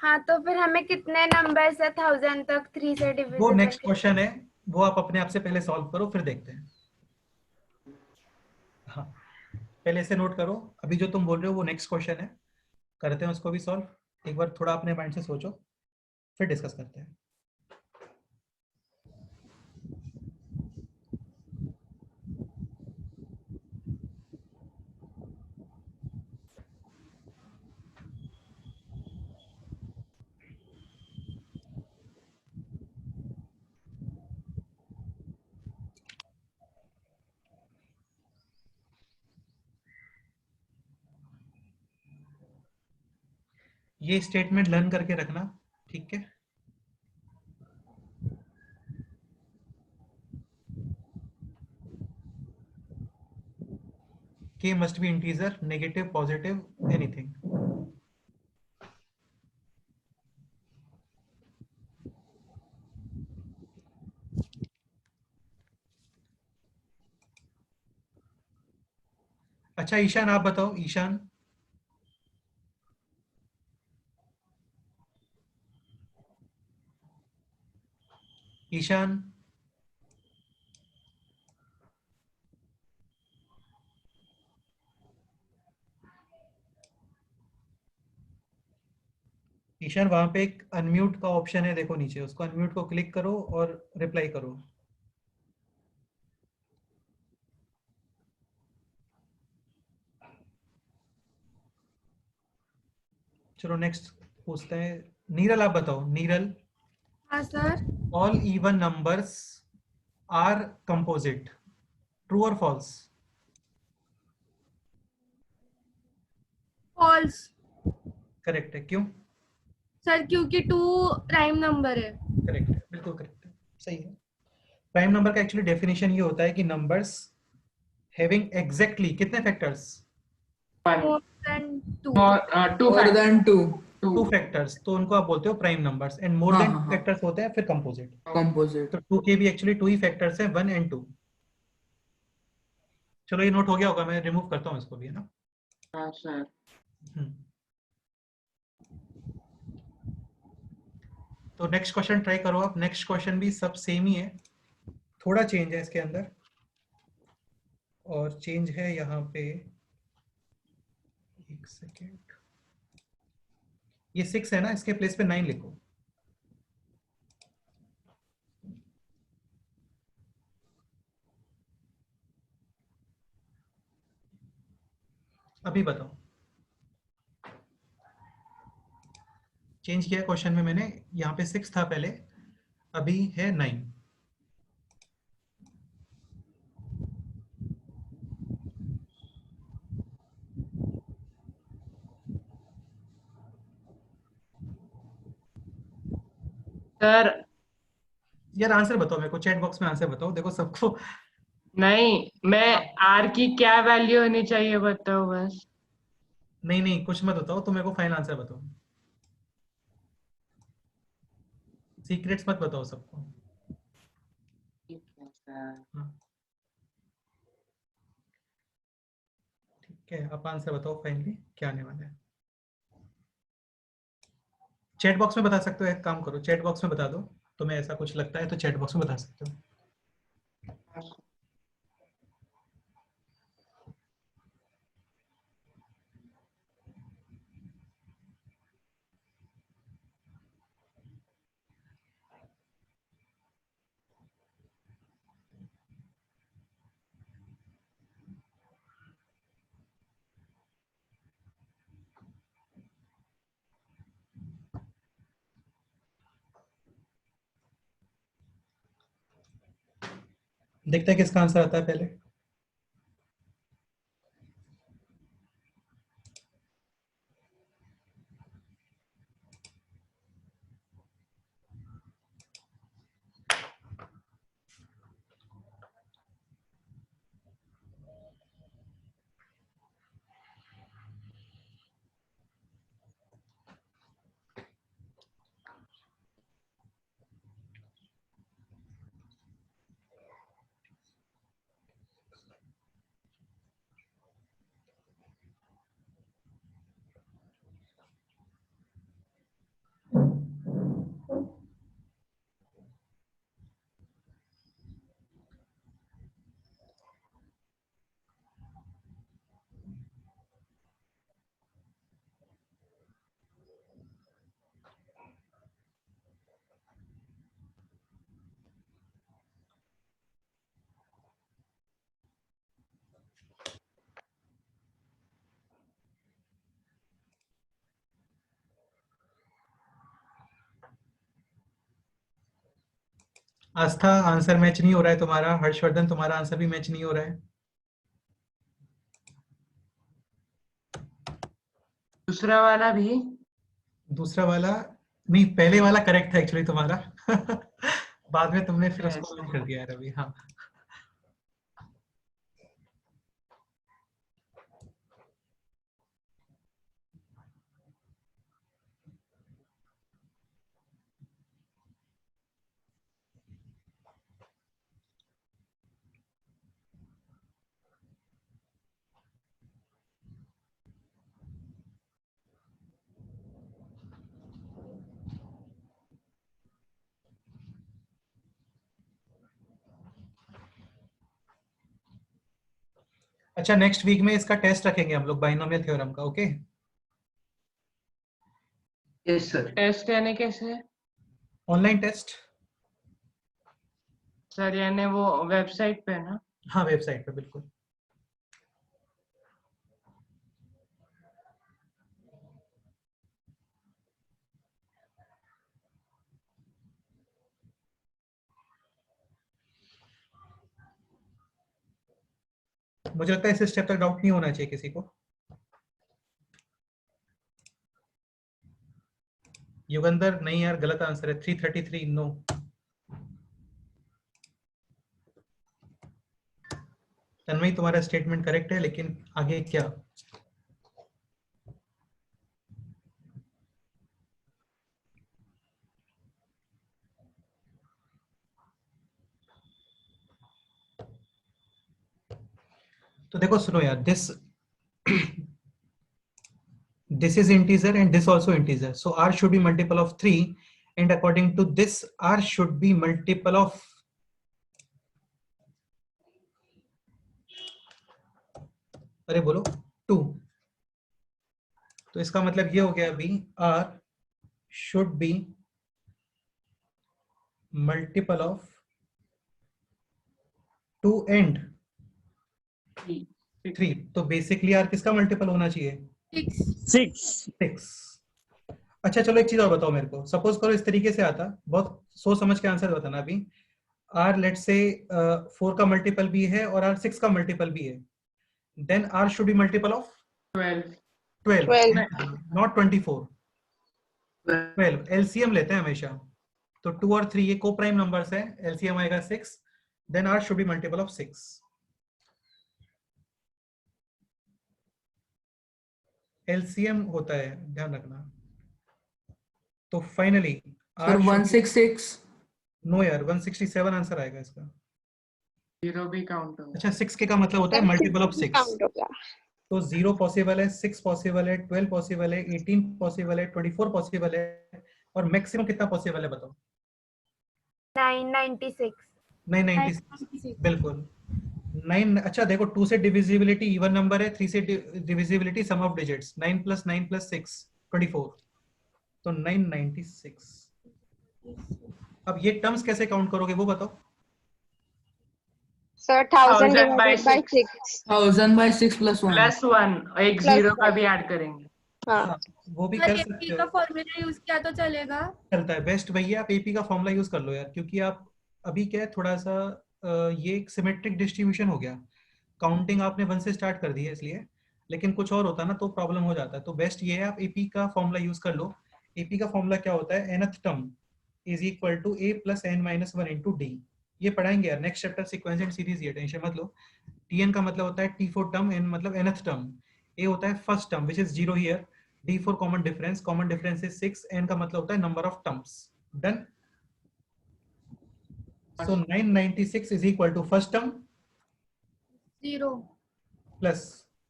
Speaker 1: हाँ, तो फिर हमें कितने नंबर से 1000 तक 3 से
Speaker 3: वो
Speaker 1: डिविजिबल?
Speaker 3: नेक्स्ट क्वेश्चन है, वो आप अपने आप से पहले सॉल्व करो, फिर देखते हैं। हाँ, पहले से नोट करो, अभी जो तुम बोल रहे हो वो नेक्स्ट क्वेश्चन है, करते हैं उसको भी सॉल्व। एक बार थोड़ा अपने माइंड से सोचो, फिर डिस्कस करते हैं। ये स्टेटमेंट लर्न करके रखना, ठीक है? K must be integer, negative, positive, anything. अच्छा ईशान आप बताओ, ईशान ईशान ईशान वहां पे एक अनम्यूट का ऑप्शन है, देखो नीचे, उसको अनम्यूट को क्लिक करो और रिप्लाई करो। चलो नेक्स्ट पूछते हैं, नीरल आप बताओ, नीरल।
Speaker 1: हाँ sir.
Speaker 3: All even numbers are composite, true और फॉल्स?
Speaker 1: फॉल्स
Speaker 3: करेक्ट है, क्यों?
Speaker 1: सर क्योंकि 2 प्राइम नंबर है।
Speaker 3: करेक्ट है, बिल्कुल करेक्ट है, सही है। प्राइम नंबर का एक्चुअली डेफिनेशन ये होता है कि नंबर्स हैविंग एग्जैक्टली कितने factors?
Speaker 1: More than 2।
Speaker 5: Two
Speaker 2: More than 2.
Speaker 3: Two factors, तो उनको आप बोलते हो प्राइम नंबर्स, एंड मोर
Speaker 2: हाँ,
Speaker 3: देन
Speaker 2: हाँ, हाँ।
Speaker 3: फैक्टर्स होते हैं फिर कंपोजिट।
Speaker 2: Composite.
Speaker 3: तो 2 के भी एक्चुअली 2 ही फैक्टर्स हैं, 1 and 2। चलो ये नोट हो गया होगा, मैं रिमूव करता हूँ इसको भी, है ना।
Speaker 5: हाँ सर।
Speaker 3: तो नेक्स्ट क्वेश्चन ट्राई करो आप। नेक्स्ट क्वेश्चन भी सब सेम ही है, थोड़ा चेंज है इसके अंदर, और चेंज है यहाँ पे, एक सेकेंड, ये 6 है ना, इसके प्लेस पे 9 लिखो। अभी बताओ, चेंज किया क्वेश्चन में मैंने, यहाँ पे 6 था पहले, अभी है 9।
Speaker 5: सर
Speaker 3: यार आंसर बताओ मेरे को, चैट बॉक्स में आंसर बताओ, देखो सबको।
Speaker 5: नहीं, मैं आर की क्या वैल्यू होनी चाहिए बताओ बस।
Speaker 3: नहीं नहीं कुछ मत बताओ, तो मेरे को फाइनल आंसर बताओ, सीक्रेट्स मत बताओ सबको।
Speaker 5: ठीक है सर।
Speaker 3: हाँ। ठीक है, आप आंसर बताओ फाइनली क्या आने वाला है। चैट बॉक्स में बता सकते हो, एक काम करो चैट बॉक्स में बता दो, तुम्हें ऐसा कुछ लगता है तो चैट बॉक्स में बता सकते हो। देखते हैं किसका आंसर आता है पहले। आस्था आंसर मैच नहीं हो रहा है तुम्हारा, हर्षवर्धन तुम्हारा आंसर भी मैच नहीं हो रहा है।
Speaker 5: दूसरा वाला भी।
Speaker 3: दूसरा वाला नहीं, पहले वाला करेक्ट था एक्चुअली तुम्हारा। बाद में तुमने फिर उसको
Speaker 5: Yes.
Speaker 3: मैच कर दिया है रवि। हाँ अच्छा, नेक्स्ट वीक में इसका टेस्ट रखेंगे हम लोग बाइनोमियल थ्योरम का, ओके?
Speaker 2: Yes sir.
Speaker 5: टेस्ट यानी कैसे?
Speaker 3: Online test.
Speaker 5: सर यानी वो वेबसाइट पे ना?
Speaker 3: हाँ, वेबसाइट पे, बिल्कुल। मुझे लगता है इस स्टेप तक डाउट नहीं होना चाहिए किसी को। युगंधर, नहीं यार, गलत आंसर है, 333 नो। तन्मय, तुम्हारा स्टेटमेंट करेक्ट है, लेकिन आगे क्या? तो देखो, सुनो यार, this is integer and this also integer, so r should be multiple of 3, and according to this r should be multiple of अरे बोलो 2। तो इसका मतलब ये हो गया अभी, r should be multiple of 2 and 3। तो बेसिकली r किसका मल्टीपल होना चाहिए?
Speaker 8: 6।
Speaker 3: 6। अच्छा चलो, एक चीज और बताओ मेरे को। सपोज करो इस तरीके से आता, बहुत सोच समझ के आंसर बताना अभी। r लेट्स से 4 का मल्टीपल भी है और r 6 का मल्टीपल भी है, then r should be multiple of 12, not 24। 12 LCM लेते हैं हमेशा, तो 2 और 3 ये को प्राइम नंबर्स है, एलसीएम आएगा 6, then r should be multiple of 6। LCM होता है, ध्यान रखना। तो फाइनली
Speaker 2: सर 166।
Speaker 3: नो यार, 167 आंसर आएगा इसका।
Speaker 5: 0 भी काउंट होगा।
Speaker 3: अच्छा, 6 का मतलब होता है मल्टीपल ऑफ 6।
Speaker 4: काउंट हो गया।
Speaker 3: तो 0 पॉसिबल है, 6 पॉसिबल है, 12 पॉसिबल है, 18 पॉसिबल है, 24 पॉसिबल है, और मैक्सिमम कितना पॉसिबल है बताओ?
Speaker 1: 996।
Speaker 3: 996, बिल्कुल 9। अच्छा देखो, 2 से डिविजिबिलिटी इवन नंबर है, 3 से डिविजिबिलिटी सम ऑफ डिजिट्स, 9 + 9 + 6 24, तो 996। अब ये टर्म्स कैसे काउंट करोगे वो बताओ?
Speaker 4: Sir 1000 divided by 6।
Speaker 2: 1000 by 6 + 1।
Speaker 5: +1, एक
Speaker 4: Plus
Speaker 5: 0 का
Speaker 4: one।
Speaker 5: भी ऐड करेंगे।
Speaker 4: हाँ,
Speaker 3: हाँ, वो भी
Speaker 7: सर
Speaker 3: कर
Speaker 7: एपी
Speaker 3: सकते
Speaker 7: का
Speaker 3: हो,
Speaker 7: फॉर्मूला यूज किया तो चलेगा?
Speaker 3: चलता है। बेस्ट भैया, आप एपी का फॉर्मूला यूज कर लो यार, क्योंकि आप अभी क्या है, थोड़ा सा ये एक सिमेट्रिक डिस्ट्रीब्यूशन हो गया, काउंटिंग आपने 1 से स्टार्ट कर दी है इसलिए, लेकिन कुछ और होता ना तो प्रॉब्लम हो जाता है। तो बेस्ट ये है, आप एपी का फॉर्मूला यूज कर लो। एपी का फॉर्मूला क्या होता है? nth term is equal to a + n - 1 × d। ये पढ़ाएंगे यार next chapter, sequence and series, ये टेंशन मत लो। tn का मतलब होता है t4 टर्म, n मतलब nth टर्म, a होता है first term which is 0 here, d4 common difference is 6, n का मतलब होता है number of terms. Done. So 996 is equal to first term
Speaker 7: 0
Speaker 3: plus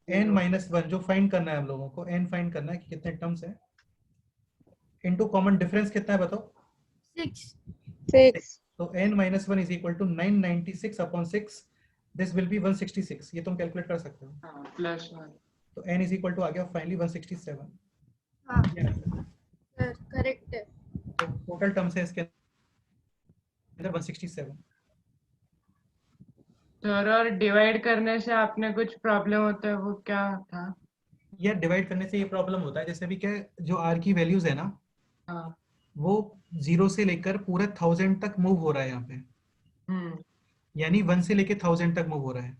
Speaker 3: n - 1, जो फाइंड करना है हम लोगों को, n फाइंड करना है कि कितने टर्म्स है, इनटू कॉमन डिफरेंस कितना है बताओ?
Speaker 7: 6
Speaker 4: 6।
Speaker 3: तो n - 1 is equal to 996 upon 6, this will be 166। ये तुम कैलकुलेट कर सकते हो।
Speaker 5: हाँ, +1।
Speaker 3: तो n इज इक्वल टू आ गया फाइनली 167।
Speaker 7: हाँ सर करेक्ट है।
Speaker 3: तो टोटल टर्म्स है इसके अंदर 167।
Speaker 5: सर और डिवाइड करने से आपने कुछ प्रॉब्लम होता है, वो क्या था?
Speaker 3: यार डिवाइड करने से ये प्रॉब्लम होता है, जैसे भी क्या जो r की वैल्यूज है ना,
Speaker 5: हाँ।
Speaker 3: वो 0 से लेकर पूरा 1000 तक मूव हो रहा है यहाँ पे, यानी 1 से लेकर 1000 तक मूव हो रहा है।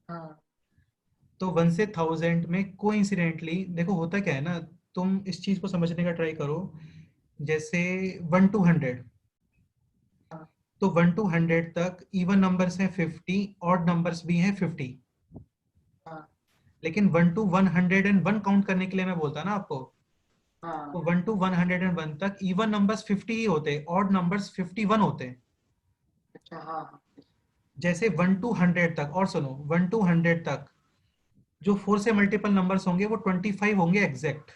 Speaker 5: हाँ।
Speaker 3: तो 1 से 1000 में कोइंसिडेंटली देखो होता क्या है ना, तुम इस चीज को समझने का ट्राई करो। जैसे 1 to 100, तो 1 to 100 तक इवन नंबर्स हैं 50, ऑड नंबर्स भी हैं 50। लेकिन 1 to 101 काउंट करने के लिए मैं बोलता ना आपको, तो 1 to 101 तक इवन नंबर्स 50 ही होते, ऑड नंबर्स 51 होते।
Speaker 5: अच्छा, हाँ।
Speaker 3: जैसे 1 to 100 तक, और सुनो, 1 to 100 तक जो 4 से मल्टीपल नंबर्स होंगे वो 25 होंगे एग्जैक्ट।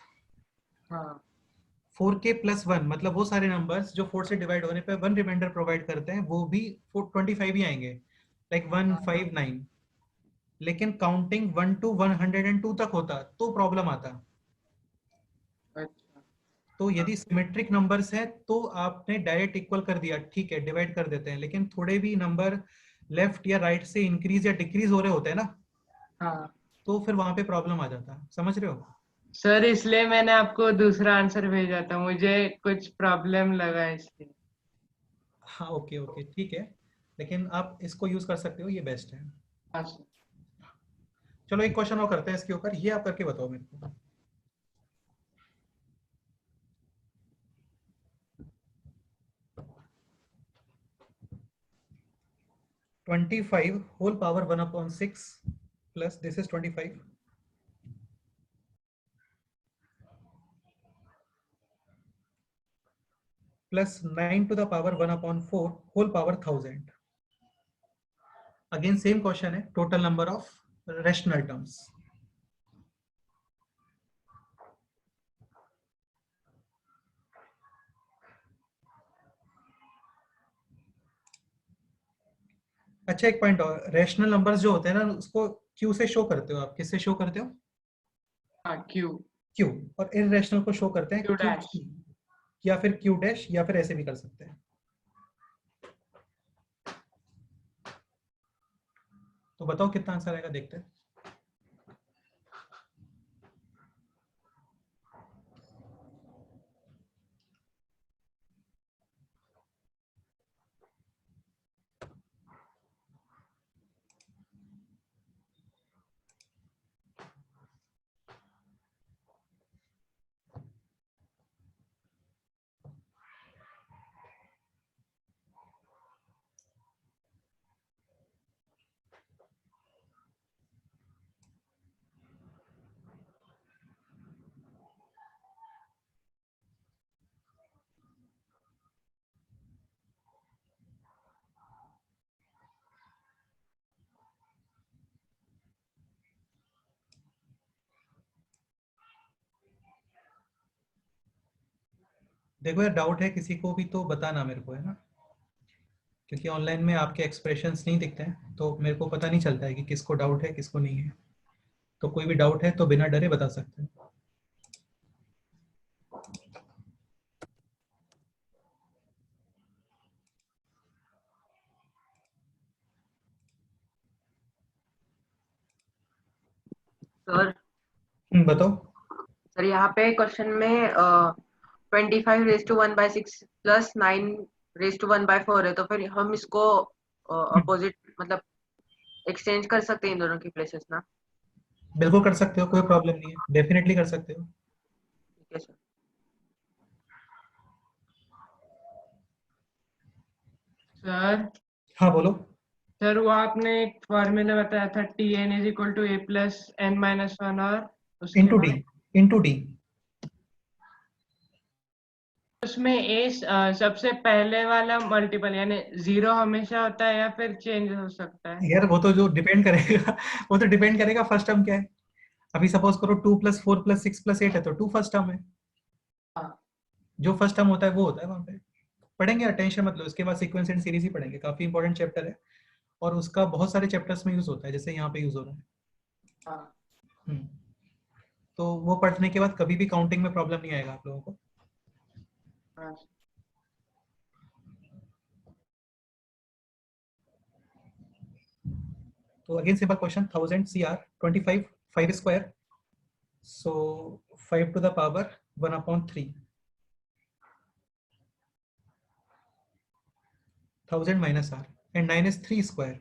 Speaker 3: 4k + 1 मतलब वो सारे नंबर्स जो 4 से डिवाइड होने पे 1 रिमाइंडर प्रोवाइड करते हैं, वो भी 25 ही आएंगे, लाइक 159। लेकिन काउंटिंग 1 to 102 तक होता तो प्रॉब्लम आता।
Speaker 5: अच्छा।
Speaker 3: तो यदि सिमेट्रिक नंबर्स है तो आपने डायरेक्ट इक्वल कर दिया, ठीक है, डिवाइड कर देते हैं, लेकिन थोड़े भी नंबर लेफ्ट या राइट से इंक्रीज या डिक्रीज हो रहे होते हैं ना,
Speaker 5: हाँ
Speaker 3: तो फिर वहां पे प्रॉब्लम आ जाता है, समझ रहे हो?
Speaker 5: सर, इसलिए मैंने आपको दूसरा आंसर भेजा था, मुझे कुछ प्रॉब्लम लगा इसलिए।
Speaker 3: हाँ ओके ओके ठीक है, लेकिन आप इसको यूज कर सकते हो, ये बेस्ट है।
Speaker 5: हाँ सर।
Speaker 3: चलो एक क्वेश्चन और करते हैं इसके ऊपर, ये आप करके बताओ मेरे को। 25 whole power 1/6 plus this is 25 plus 9 to the power 1/4 whole power 1000. Again same question है, total number of rational terms. अच्छा एक पॉइंट और, रैशनल नंबर्स जो होते हैं ना उसको क्यू से शो करते हो आप, किससे शो करते हो?
Speaker 5: हाँ क्यू।
Speaker 3: क्यू। और इररेशनल को शो करते हैं
Speaker 5: क्यू डैश।
Speaker 3: या फिर क्यू डैश, या फिर ऐसे भी कर सकते हैं। तो बताओ कितना आंसर आएगा, देखते हैं। देखो यार, डाउट है किसी को भी तो बताना मेरे को, है ना, क्योंकि ऑनलाइन में आपके एक्सप्रेशंस नहीं दिखते हैं, तो मेरे को पता नहीं चलता है कि किसको डाउट है किसको नहीं है। तो कोई भी डाउट है तो बिना डरे बता सकते हैं।
Speaker 6: सर
Speaker 3: बताओ।
Speaker 6: सर यहाँ पे क्वेश्चन में 25 raised to 1/6 plus 9 raised to 1/4 है, तो फिर हम इसको अपोजिट मतलब एक्सचेंज कर सकते हैं इन दोनों की प्लेसेस ना?
Speaker 3: बिल्कुल कर सकते हो, कोई प्रॉब्लम नहीं है, डेफिनेटली कर सकते हो।
Speaker 6: ठीक है सर।
Speaker 5: सर
Speaker 3: हाँ बोलो।
Speaker 5: सर वो आपने एक फॉर्मूला बताया था, Tn is equal to a plus n-1, और उसके
Speaker 3: इंटू डी,
Speaker 5: बाद
Speaker 3: इंटू डी।
Speaker 5: उसमें a सबसे पहले वाला मल्टीपल यानी 0 हमेशा होता है या फिर चेंज हो सकता है?
Speaker 3: यार वो तो जो डिपेंड करेगा वो तो डिपेंड करेगा फर्स्ट टर्म क्या है। अभी सपोज करो 2 + 4 + 6 + 8 है, तो 2 फर्स्ट टर्म है।
Speaker 6: हाँ।
Speaker 3: जो फर्स्ट टर्म होता है वो होता है वहां पे। पढ़ेंगे, टेंशन मत लो, इसके बाद सीक्वेंस एंड सीरीज ही पढ़ेंगे, काफी इंपॉर्टेंट चैप्टर है और उसका बहुत सारे चैप्टर्स में यूज होता है, जैसे यहाँ पे यूज हो रहा है।
Speaker 6: हाँ।
Speaker 3: हम्म। तो वो पढ़ने के बाद कभी भी काउंटिंग में प्रॉब्लम नहीं आएगा आप लोगों को।
Speaker 5: हाँ।
Speaker 3: तो again simple question, 1000 CR 25 5 square, so 5 to the power 1/3, 1000 minus R, and 9 is 3 square.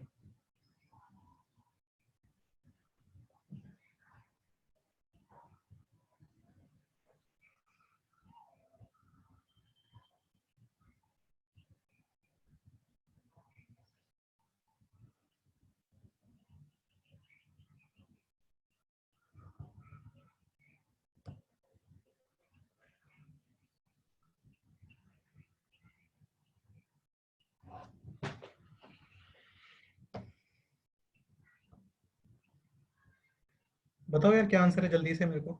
Speaker 3: बताओ यार क्या आंसर है जल्दी से, मेरे को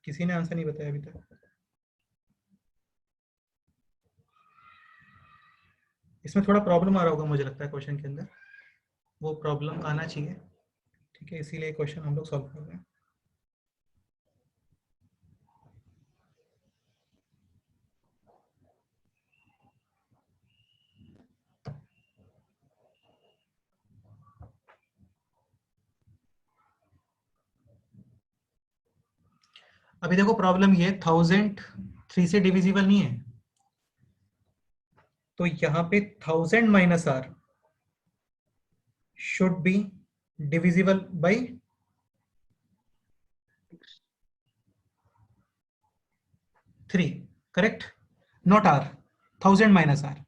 Speaker 3: किसी ने आंसर नहीं बताया अभी तक। इसमें थोड़ा प्रॉब्लम आ रहा होगा मुझे लगता है क्वेश्चन के अंदर, वो प्रॉब्लम आना चाहिए, ठीक है, इसीलिए क्वेश्चन हम लोग सॉल्व कर रहे हैं। अभी देखो प्रॉब्लम ये 1000 3 से डिविजिबल नहीं है, तो यहाँ पे 1000 minus r should be divisible by 3, correct? Not r, 1000 minus r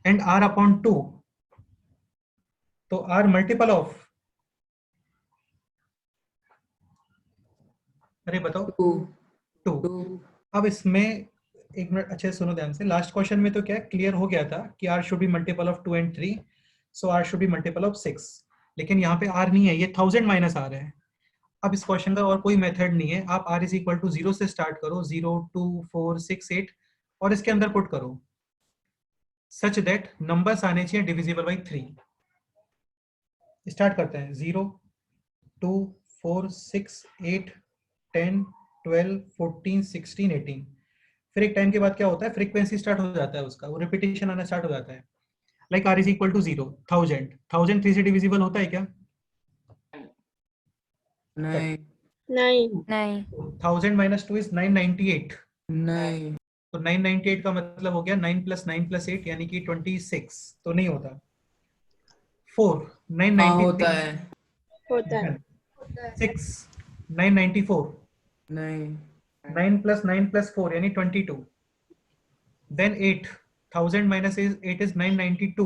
Speaker 3: and r upon 2, तो आर मल्टीपल ऑफ, अरे बताओ, 2। अब इसमें एक मिनट अच्छे से सुनो ध्यान से, लास्ट क्वेश्चन में तो क्या क्लियर हो गया था कि r should be multiple of 2 and 3, so r should be multiple of 6, लेकिन यहाँ पे आर नहीं है, ये 1000 माइनस आर है। अब इस क्वेश्चन का और कोई मेथड नहीं है, आप r इज इक्वल टू 0 से स्टार्ट करो, 0 2 4 6 8 और इसके अंदर पुट करो सच दैट नंबर्स आने चाहिए डिविजिबल बाई 3। स्टार्ट करते हैं, 0 2 4 6 8 10 12 14 16 18। फिर एक टाइम के बाद क्या होता है, फ्रीक्वेंसी स्टार्ट हो जाता है उसका, वो रिपीटेशन आना स्टार्ट हो जाता है। Like r is equal to 0, 1000 3 से डिविजिबल होता है क्या?
Speaker 2: नहीं
Speaker 4: नहीं
Speaker 3: 1000 माइनस 2 इज 998,
Speaker 2: नहीं
Speaker 3: तो 998 का मतलब हो गया 9 + 9 + 8 यानी कि 26, तो नहीं होता। 4 996
Speaker 2: होता है
Speaker 4: होता है
Speaker 3: 6 994,
Speaker 2: नहीं
Speaker 3: 9 + 9 + 4 यानी 22, then 8 1000 minus 8 is 992,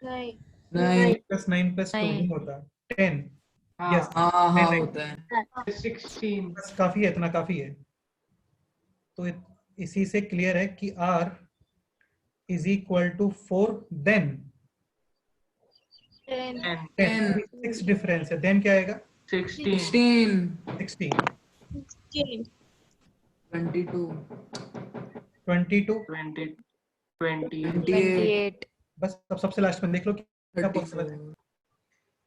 Speaker 7: नहीं
Speaker 2: नहीं
Speaker 3: 8 + 9 + 2 नहीं होता, 10,
Speaker 5: हाँ
Speaker 3: yes
Speaker 2: हाँ हाँ होता है
Speaker 5: 16
Speaker 3: बस काफी है, इतना काफी है। तो इसी से क्लियर है कि r is equal to 4 then
Speaker 7: 10
Speaker 3: 10, 6 difference है, देन क्या आएगा?
Speaker 5: 16
Speaker 3: 16
Speaker 4: 16
Speaker 2: 22
Speaker 3: 22
Speaker 5: 20
Speaker 4: 28
Speaker 3: बस। अब सबसे लास्ट में देख लो क्या पॉसिबल है।
Speaker 2: 34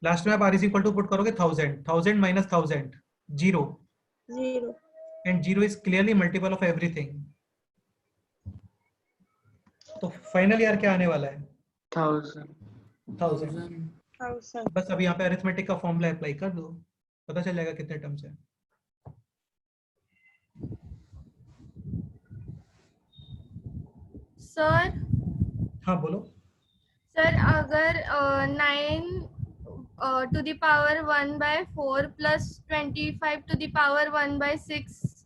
Speaker 3: लास्ट में आप r is equal to put करोगे 1000 minus 1000 0
Speaker 4: 0
Speaker 3: and 0 is clearly multiple of everything. तो फाइनल यार क्या आने वाला है?
Speaker 5: 1000
Speaker 3: 1000।
Speaker 4: 1000
Speaker 3: बस अब यहाँ पे अरिथमेटिक का फॉर्मूला अप्लाई कर दो, पता चल जाएगा कितने टर्म्स है।
Speaker 7: सर
Speaker 3: हाँ बोलो।
Speaker 7: सर अगर 9 to the power 1/4 plus 25 to the power 1/6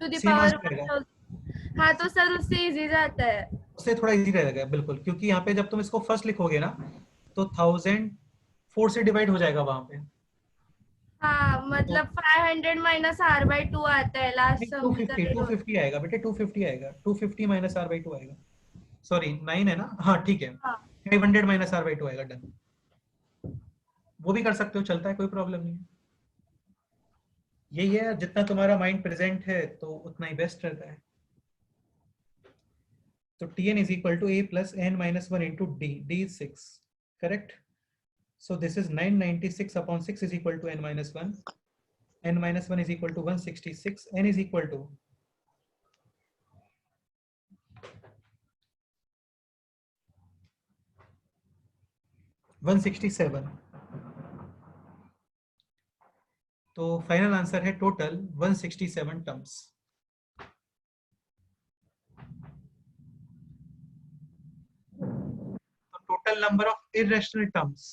Speaker 7: to the
Speaker 3: Same
Speaker 7: power
Speaker 3: answer आएगा।
Speaker 7: हाँ तो सर उससे इजी जाता है।
Speaker 3: उससे थोड़ा इजी रहेगा बिल्कुल, क्योंकि यहाँ पे जब तुम इसको फर्स्ट लिखोगे ना तो 1000 4 से डिवाइड हो जाएगा वहां पे।
Speaker 7: हाँ मतलब 500 माइनस r/2 आता है लास्ट सम में
Speaker 3: 250 आएगा बेटे, 250 आएगा, 250 माइनस r/2 आएगा। सॉरी 9 है ना, हाँ ठीक है, 500 माइनस r/2 आएगा, डन। वो भी कर सकते हो, चलता है, कोई प्रॉब्लम नहीं है। यही है, जितना तुम्हारा माइंड प्रेजेंट है तो उतना ही बेस्ट रहता है। तो Tn is equal to a plus n minus 1 into d. d is 6, correct? So this is 996 upon 6 is equal to n minus 1. n minus 1 is equal to 166. n is equal to 167. तो फाइनल आंसर है total 167 terms. Total number of irrational terms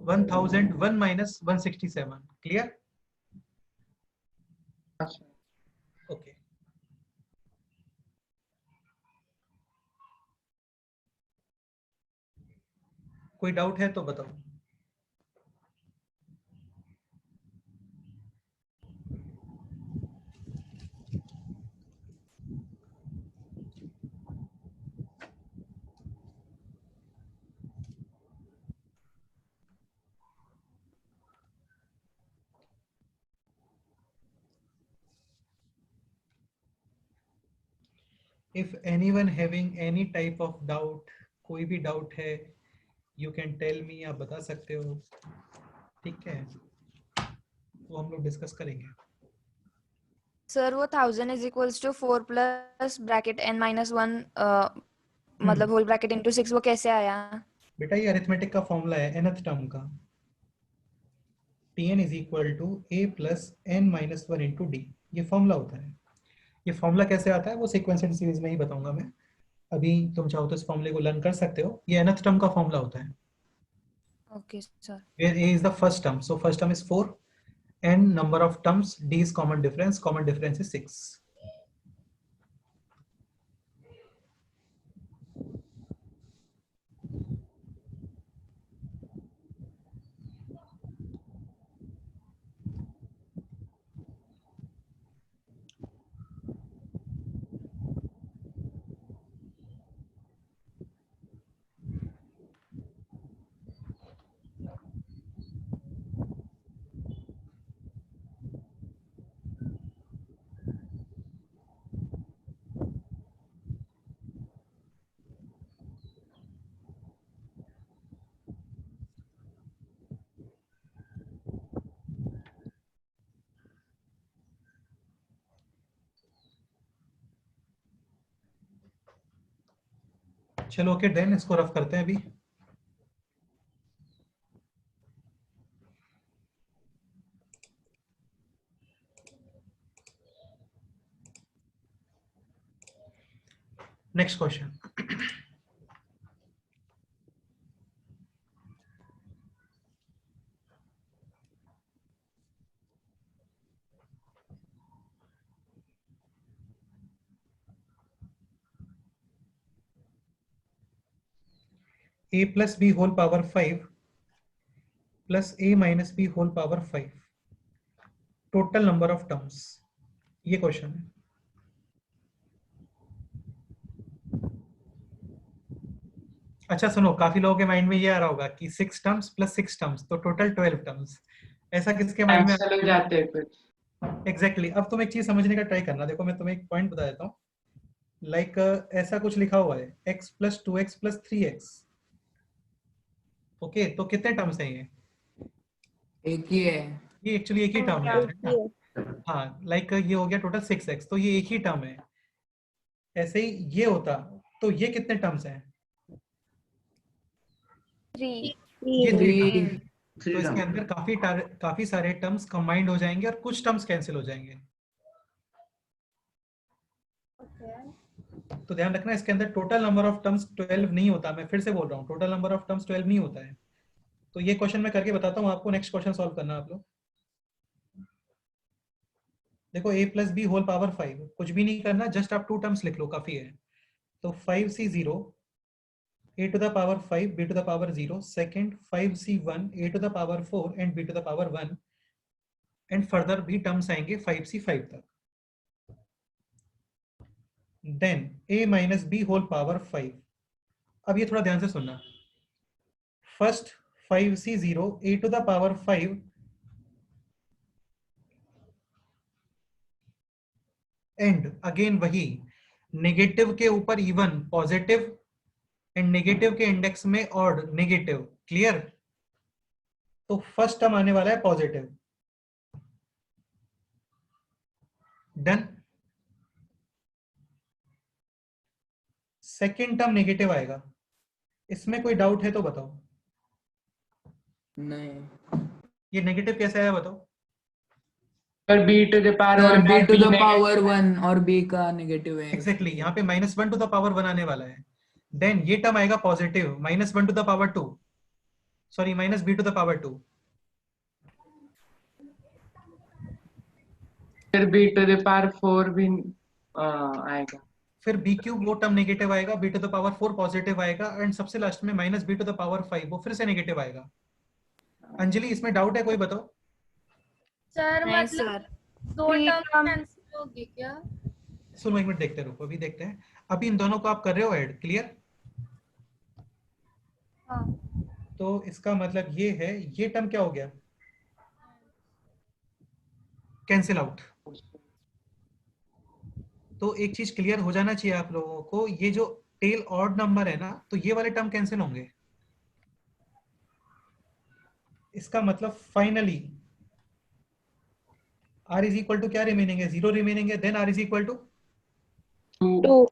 Speaker 3: 1001 minus 167. Clear? Okay. कोई डाउट है तो बताओ। If anyone having any type of doubt, कोई भी डाउट है यू कैन टेल मी, आप बता सकते हो, ठीक है, वो हम लोग डिस्कस करेंगे।
Speaker 9: सर वो 1000 is equals to 4 plus bracket n minus 1 मतलब होल ब्रैकेट इनटू 6 वो कैसे आया?
Speaker 3: बेटा ये अरिथमेटिक का फॉर्मूला है nth टर्म का, Tn is equal to a plus n minus 1 into d, ये फॉर्मूला होता है। ये फॉर्मूला कैसे आता है वो सीक्वेंस एंड सीरीज में ही बताऊंगा मैं, अभी तुम चाहो तो इस फॉर्मूले को लर्न कर सकते हो। ये nth टर्म का फॉर्मूला होता है।
Speaker 9: Okay sir.
Speaker 3: where a is the first term, so first term is 4, n number of terms, d is common difference is 6. चलो ओके देन इसको रफ करते हैं अभी। Next question, a plus b whole power 5 plus a minus b whole power 5 total number of terms, ये क्वेश्चन है। अच्छा सुनो, काफी लोगों के माइंड में ये आ रहा होगा कि 6 टर्म्स प्लस 6 टर्म्स तो टोटल 12 टर्म्स, ऐसा किसके माइंड में
Speaker 5: कैंसिल हो जाते हैं कुछ।
Speaker 3: एग्जैक्टली अब तुम एक चीज समझने का ट्राई करना, देखो मैं तुम्हें एक पॉइंट बता देता हूँ, लाइक ऐसा कुछ लिखा हुआ है x plus 2x plus 3x, okay तो कितने टर्म्स हैं ये?
Speaker 2: एक ही है,
Speaker 3: ये एक्चुअली एक ही टर्म है ना? हाँ लाइक ये हो गया टोटल 6x, तो ये एक ही टर्म है। ऐसे ही ये होता तो ये कितने टर्म्स हैं?
Speaker 1: 3।
Speaker 3: ये 3 तो
Speaker 2: 3
Speaker 3: इसके अंदर काफी सारे टर्म्स कंबाइंड हो जाएंगे और कुछ टर्म्स कैंसिल हो जाएंगे। तो ध्यान रखना इसके अंदर टोटल नंबर ऑफ टर्म्स 12 नहीं होता, मैं फिर से बोल रहा हूँ टोटल नंबर ऑफ टर्म्स 12 नहीं होता है। तो ये क्वेश्चन मैं करके बताता हूँ आपको, नेक्स्ट क्वेश्चन सॉल्व करना आप लोग। देखो a plus b whole power 5, कुछ भी नहीं करना, जस्ट आप 2 टर्म्स लिख लो काफी है। तो 5c0 a to the power 5 b to the power 0, second 5c1 a to the power 4 and b to the power 1, and further भी टर्म्स आएंगे 5c5 तक। Then a minus b whole power 5, अब ये थोड़ा ध्यान से सुनना, first 5c0 a to the power 5 and again वही नेगेटिव के ऊपर इवन पॉजिटिव एंड नेगेटिव के इंडेक्स में ऑड नेगेटिव, क्लियर? तो फर्स्ट टर्म आने वाला है positive, done. Second term negative आएगा, इसमें कोई डाउट है तो बताओ।
Speaker 2: नहीं,
Speaker 3: ये नेगेटिव कैसे आया बताओ?
Speaker 5: और b to the power
Speaker 2: और
Speaker 5: 1
Speaker 2: b
Speaker 5: और
Speaker 2: to
Speaker 5: b
Speaker 2: the
Speaker 5: negative।
Speaker 2: power 1 और b का नेगेटिव है।
Speaker 3: एग्जैक्टली यहाँ पे -1 टू द पावर 1 आने वाला है। देन ये टर्म आएगा positive, -1 to the power 2, sorry -b to the power 2,
Speaker 5: फिर b to the power 4 भी आएगा।
Speaker 3: फिर b क्यूब वो टर्म नेगेटिव आएगा, b to the power 4 positive आएगा, एंड सबसे लास्ट में -b टू द पावर 5 वो फिर से नेगेटिव आएगा। अंजलि इसमें डाउट है कोई बताओ?
Speaker 7: सर
Speaker 9: नहीं
Speaker 7: मतलब
Speaker 9: sir,
Speaker 7: 2
Speaker 1: Three
Speaker 7: term
Speaker 1: term-
Speaker 7: cancel होगी क्या?
Speaker 3: सुनो एक मिनट देखते रुको, अभी देखते हैं। अभी इन दोनों को आप कर रहे हो ऐड, क्लियर?
Speaker 7: हाँ।
Speaker 3: तो इसका मतलब ये है, ये टर्म क्या हो गया? Cancel out. तो एक चीज क्लियर हो जाना चाहिए आप लोगों को, ये जो टेल ऑड नंबर है ना, तो ये वाले टर्म कैंसिल होंगे। इसका मतलब finally r is equal to क्या रिमेनिंग है, 0 रिमेनिंग है, then r is equal to
Speaker 4: 2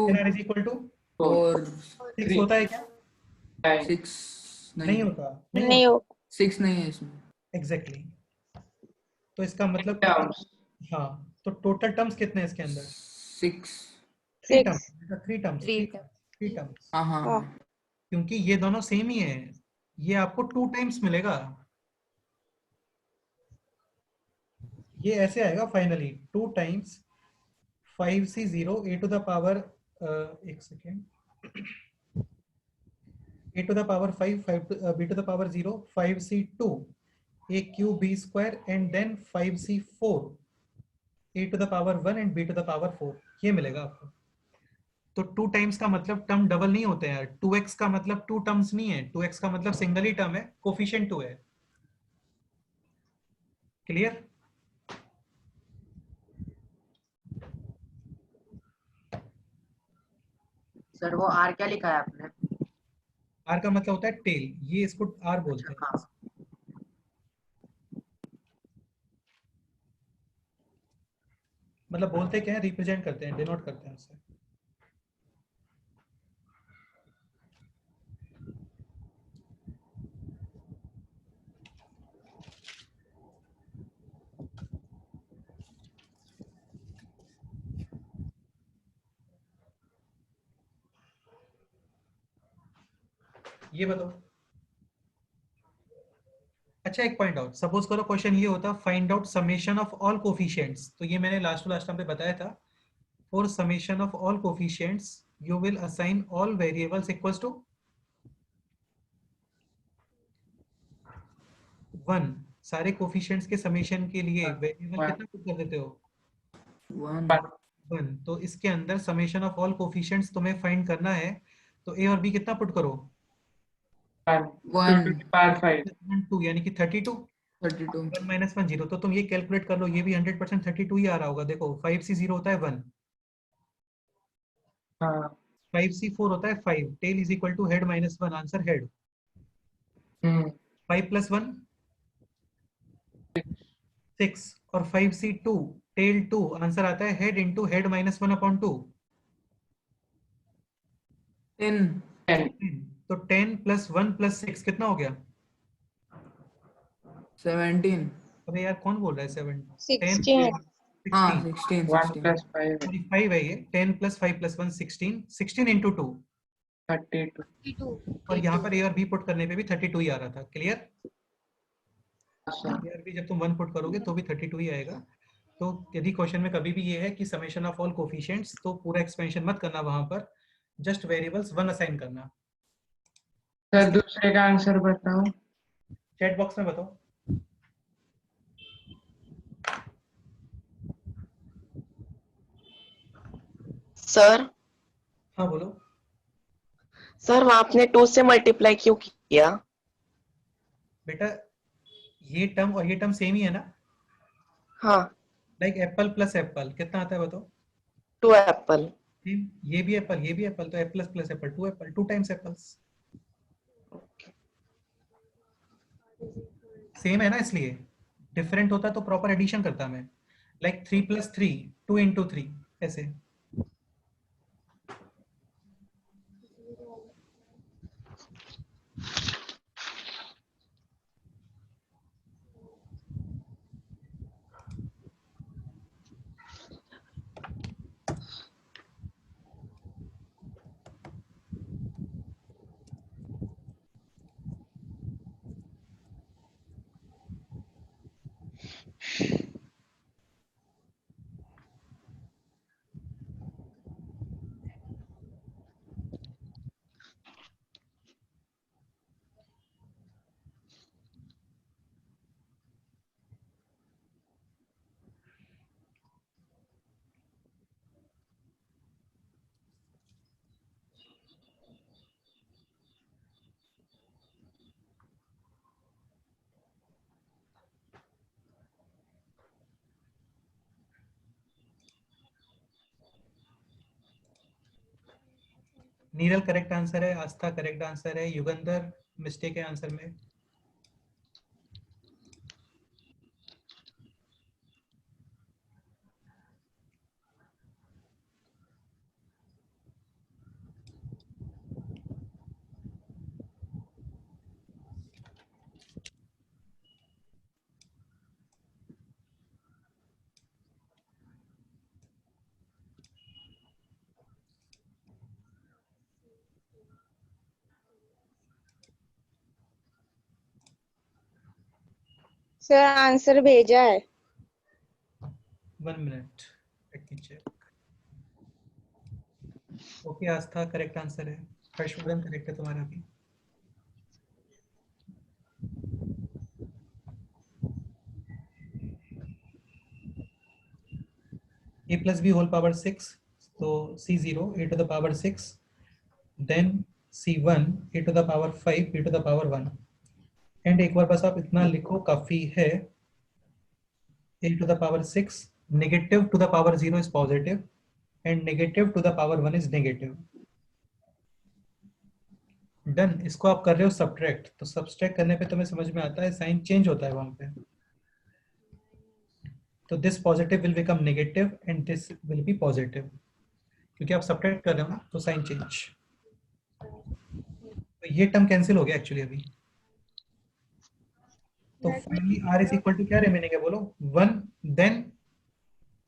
Speaker 3: then r is equal to 6 होता है क्या?
Speaker 2: 6
Speaker 3: नहीं होता,
Speaker 4: नहीं हो
Speaker 2: 6 नहीं है इसमें।
Speaker 3: एग्जैक्टली। तो इसका मतलब
Speaker 5: टर्म्स
Speaker 3: हाँ, तो टोटल टर्म्स कितने हैं इसके अंदर?
Speaker 2: 6।
Speaker 3: 3
Speaker 4: 6
Speaker 3: टर्म्स।
Speaker 2: हाँ हाँ
Speaker 4: हाँ
Speaker 3: क्योंकि ये दोनों सेम ही है, ये आपको 2 टाइम्स मिलेगा, ये ऐसे आएगा finally 2 times 5c0 a to the power एक second, a to the power 5 b to the power 0 5c2 a cube b square and then 5c4 a to the power 1 and b to the power 4, ये मिलेगा आपको। तो 2 टाइम्स का मतलब टर्म डबल नहीं होते हैं यार, 2x का मतलब 2 टर्म्स नहीं है, 2x का मतलब सिंगल ही टर्म है, कोफिशिएंट 2 है। क्लियर?
Speaker 6: सर वो r क्या लिखा है आपने?
Speaker 3: r का मतलब होता है टेल, ये इसको r बोलते हैं।
Speaker 6: हाँ
Speaker 3: मतलब बोलते क्या है, रिप्रेजेंट करते हैं, डिनोट करते हैं उसे। ये बताओ। अच्छा एक पॉइंट आउट, सपोज करो क्वेश्चन ये होता find out summation of all coefficients, तो ये मैंने लास्ट टाइम पे बताया था, for summation of all coefficients you will assign all variables equals to 1। सारे कोफिशिएंट्स के समेशन के लिए वेरिएबल कितना पुट कर देते हो? 1। तो इसके अंदर समेशन ऑफ ऑल कोफिशिएंट्स तुम्हें फाइंड करना है, तो a और b कितना पुट करो?
Speaker 5: 1 5
Speaker 3: 2 यानी कि 32 1 माइनस 1 0। तो तुम ये कैलकुलेट कर लो, ये भी 100% 32 ही आ रहा होगा। देखो 5c0 होता है 1,
Speaker 5: हाँ
Speaker 3: 5c4 होता है 5, tail is equal to head minus 1, answer head. 5 plus 1 6 और 5c2 टेल 2, आंसर आता है head into head minus 1 upon 2
Speaker 5: 10
Speaker 3: तो 10 प्लस 1 प्लस 6 कितना हो गया?
Speaker 2: 17।
Speaker 3: अबे यार कौन बोल रहा है 7?
Speaker 4: 16
Speaker 2: हाँ
Speaker 3: 16
Speaker 5: 1 + 5
Speaker 3: 5 है ये, 10 प्लस 5 प्लस 1 16, 16 इंटू 2,
Speaker 5: 32
Speaker 3: और यहाँ पर ए और बी पुट करने पे भी 32 ही आ रहा था। क्लियर?
Speaker 5: सर
Speaker 3: ए और बी जब तुम 1 पुट करोगे तो भी 32 ही आएगा। तो यदि क्वेश्चन में कभी भी ये है कि समेशन ऑफ ऑल कोफिशिएंट्स, तो पूरा एक्सपेंशन मत करना वहां पर, जस्ट वेरिएबल्स 1 असाइन करना।
Speaker 5: सर दूसरे का आंसर बताओ।
Speaker 3: चैट बॉक्स में बताओ।
Speaker 10: सर
Speaker 3: हाँ बोलो।
Speaker 10: सर वहाँ आपने 2 से मल्टीप्लाई क्यों किया?
Speaker 3: बेटा ये टर्म और ये टर्म सेम ही है ना,
Speaker 10: हाँ
Speaker 3: लाइक एप्पल प्लस एप्पल कितना आता है बताओ?
Speaker 10: 2 एप्पल।
Speaker 3: ये भी एप्पल ये भी एप्पल, तो Apple plus Apple 2 Apple, 2 times apples. Same है ना, इसलिए डिफरेंट होता तो प्रॉपर एडिशन करता मैं, लाइक 3 + 3 2 × 3 ऐसे। नीरल करेक्ट आंसर है, आस्था करेक्ट आंसर है, युगंधर मिस्टेक है आंसर में।
Speaker 4: सर आंसर भेजा है।
Speaker 3: 1 मिनट, let me check. Okay Aastha correct answer है। हर्षवर्धन करेक्ट है तुम्हारा भी। a plus b whole power 6, so c0 a to the power 6, then c1 a to the power 5 b to the power 1, and एक बार बस आप इतना लिखो काफी है। a to the power 6 negative to the power 0 is positive and negative to the power 1 is negative। Done. इसको आप कर रहे हो सब्ट्रैक्ट, तो सब्ट्रैक्ट करने पे तुम्हें समझ में आता है साइन चेंज होता है वहां पे। तो this positive will become negative and this will B positive, क्योंकि आप सब्ट्रैक्ट कर रहे हो ना, तो साइन चेंज। तो ये टर्म कैंसिल हो गया एक्चुअली अभी। तो finally r is equal to क्या रिमेनिंग है बोलो? 1 देन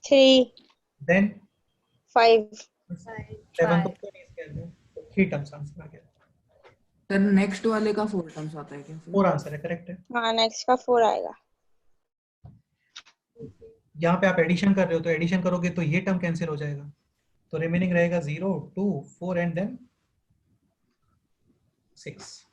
Speaker 4: 3
Speaker 3: देन
Speaker 4: 5
Speaker 3: 7 तो नहीं इसके अंदर, तो 3 टर्म्स आंसर आ गया।
Speaker 2: सर नेक्स्ट वाले का 4 टर्म्स आता है क्या?
Speaker 3: 4 आंसर है, करेक्ट है।
Speaker 4: हाँ नेक्स्ट का 4 आएगा।
Speaker 3: यहाँ पे आप एडिशन कर रहे हो, तो एडिशन करोगे तो ये टर्म कैंसिल हो जाएगा, तो रिमेनिंग रहेगा 0 2 4 एंड देन 6।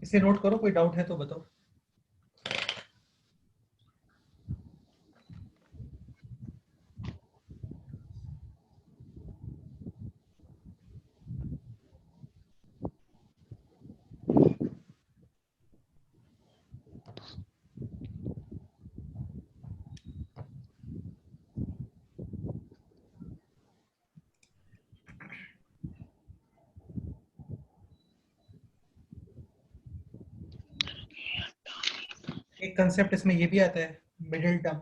Speaker 3: इसे नोट करो, कोई डाउट है तो बताओ। एक कंसेप्ट इसमें ये भी आता है, मिडिल टर्म।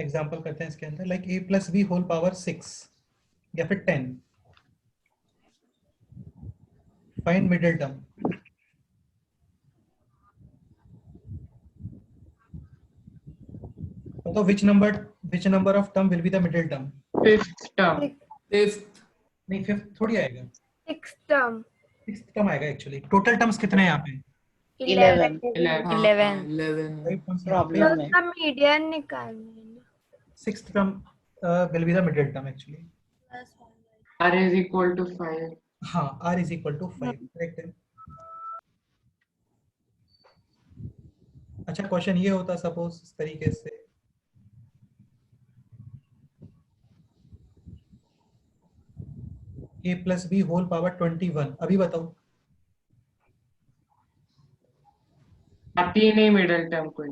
Speaker 3: एग्जांपल करते हैं इसके अंदर, like a plus b whole power 6 या फिर 10। Find middle term. तो which number of term will be the middle term?
Speaker 5: Fifth term.
Speaker 2: Fifth
Speaker 3: नहीं, फिफ्थ थोड़ी आएगा,
Speaker 1: 6th term।
Speaker 3: सिक्स्थ टर्म आएगा एक्चुअली। टोटल टर्म्स कितने हैं यहाँ पे?
Speaker 4: 11
Speaker 9: 11
Speaker 4: प्रॉब्लम है।
Speaker 1: उसका मीडियन निकालना है।
Speaker 3: Sixth term will be the middle term actually।
Speaker 5: r is equal to 5।
Speaker 3: हाँ, r is equal to 5, correct है। अच्छा, क्वेश्चन ये होता सपोज इस तरीके से, a plus b whole power 21, अभी बताओ।
Speaker 5: आती ही नहीं मिडिल टर्म कोई।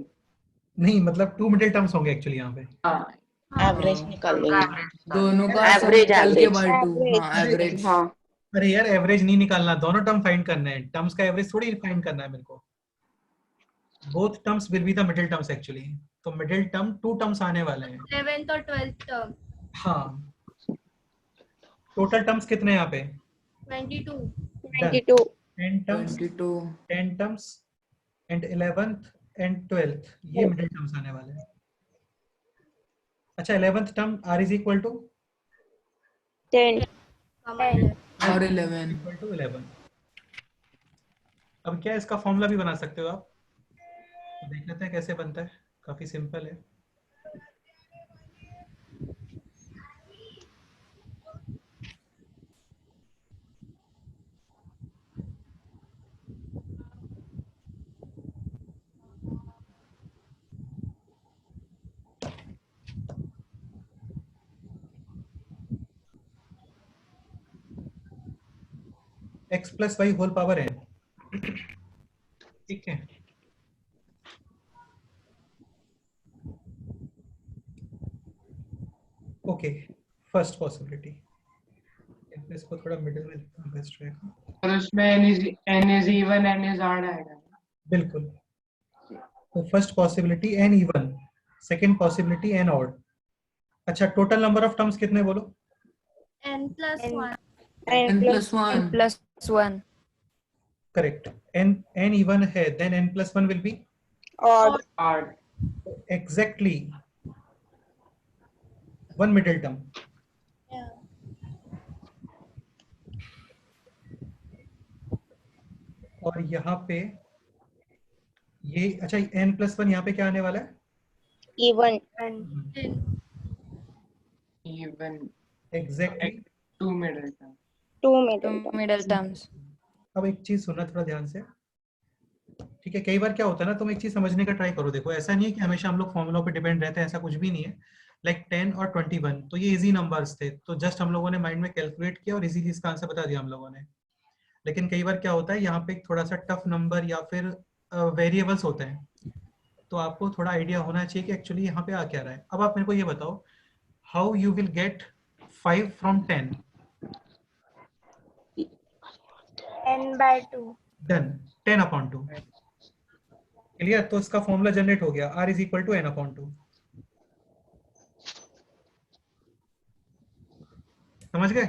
Speaker 3: नहीं मतलब 2 मिडिल टर्म्स होंगे एक्चुअली यहाँ पे।
Speaker 5: हाँ
Speaker 4: एवरेज निकाल देंगे।
Speaker 2: दोनों का
Speaker 10: एवरेज
Speaker 2: के
Speaker 10: एवरेज
Speaker 2: बाय 2। हाँ एवरेज।
Speaker 10: हाँ
Speaker 3: अरे यार एवरेज नहीं निकालना, दोनों टर्म फाइंड करना है, टर्म्स का एवरेज थोड़ी फाइंड करना है मेरे को। Both terms will be the middle terms actually. तो मिडिल टर्म 2 टर्म्स आने वाले हैं।
Speaker 7: 11th और 12th टर्म।
Speaker 3: हाँ, टोटल टर्म्स कितने हैं यहाँ पे?
Speaker 7: 22।
Speaker 4: 22
Speaker 3: 10 terms and 11th and 12th, ये मिडिल टर्म्स आने वाले हैं। अच्छा, 11th term r is equal to
Speaker 4: 10
Speaker 2: और 11
Speaker 3: इक्वल टू 11। अब क्या इसका फॉर्मूला भी बना सकते हो आप, तो देख लेते हैं कैसे बनता है। काफी सिंपल है। x plus y whole power n, ठीक है। ओके, फर्स्ट पॉसिबिलिटी, इसको थोड़ा मिडिल में लिखना बेस्ट रहेगा।
Speaker 5: और उसमें n is even n is odd आएगा।
Speaker 3: बिल्कुल। तो first possibility n even, second possibility n odd. अच्छा, टोटल नंबर ऑफ टर्म्स कितने बोलो?
Speaker 7: n plus
Speaker 9: N-
Speaker 7: 1.
Speaker 10: n plus
Speaker 9: n
Speaker 10: 1
Speaker 9: plus 1.
Speaker 3: Correct. n even है, then n plus 1 will be
Speaker 4: odd.
Speaker 5: odd.
Speaker 3: exactly one middle term.
Speaker 7: Yeah.
Speaker 3: और यहाँ पे ये अच्छा n plus 1 यहाँ पे क्या आने वाला है?
Speaker 4: Even.
Speaker 5: Even
Speaker 3: Exactly
Speaker 5: two middle term.
Speaker 4: Two middle
Speaker 9: Two
Speaker 4: term.
Speaker 9: middle terms.
Speaker 3: अब एक चीज सुनना थोड़ा ध्यान से, ठीक है? कई बार क्या होता है ना, तुम एक चीज समझने का ट्राई करो। देखो ऐसा नहीं है कि हमेशा हम लोग फॉर्मूला पे डिपेंड रहते हैं, ऐसा कुछ भी नहीं है। लाइक 10 और 21 तो ये इजी नंबर्स थे, तो जस्ट हम लोगों ने माइंड में कैलकुलेट किया और इजीली इसका आंसर बता दिया हम लोगों ने। लेकिन कई बार क्या होता है, यहाँ पे एक थोड़ा सा टफ नंबर या फिर वेरिएबल्स होते हैं, तो आपको थोड़ा आइडिया होना चाहिए कि एक्चुअली यहाँ पे आ क्या रहा है। अब आप मेरे को ये बताओ, how you will get 5 from 10?
Speaker 1: n/2.
Speaker 3: Done, 10/2। Clear? तो इसका फॉर्मूला जनरेट हो गया, r is equal to n/2। समझ गए?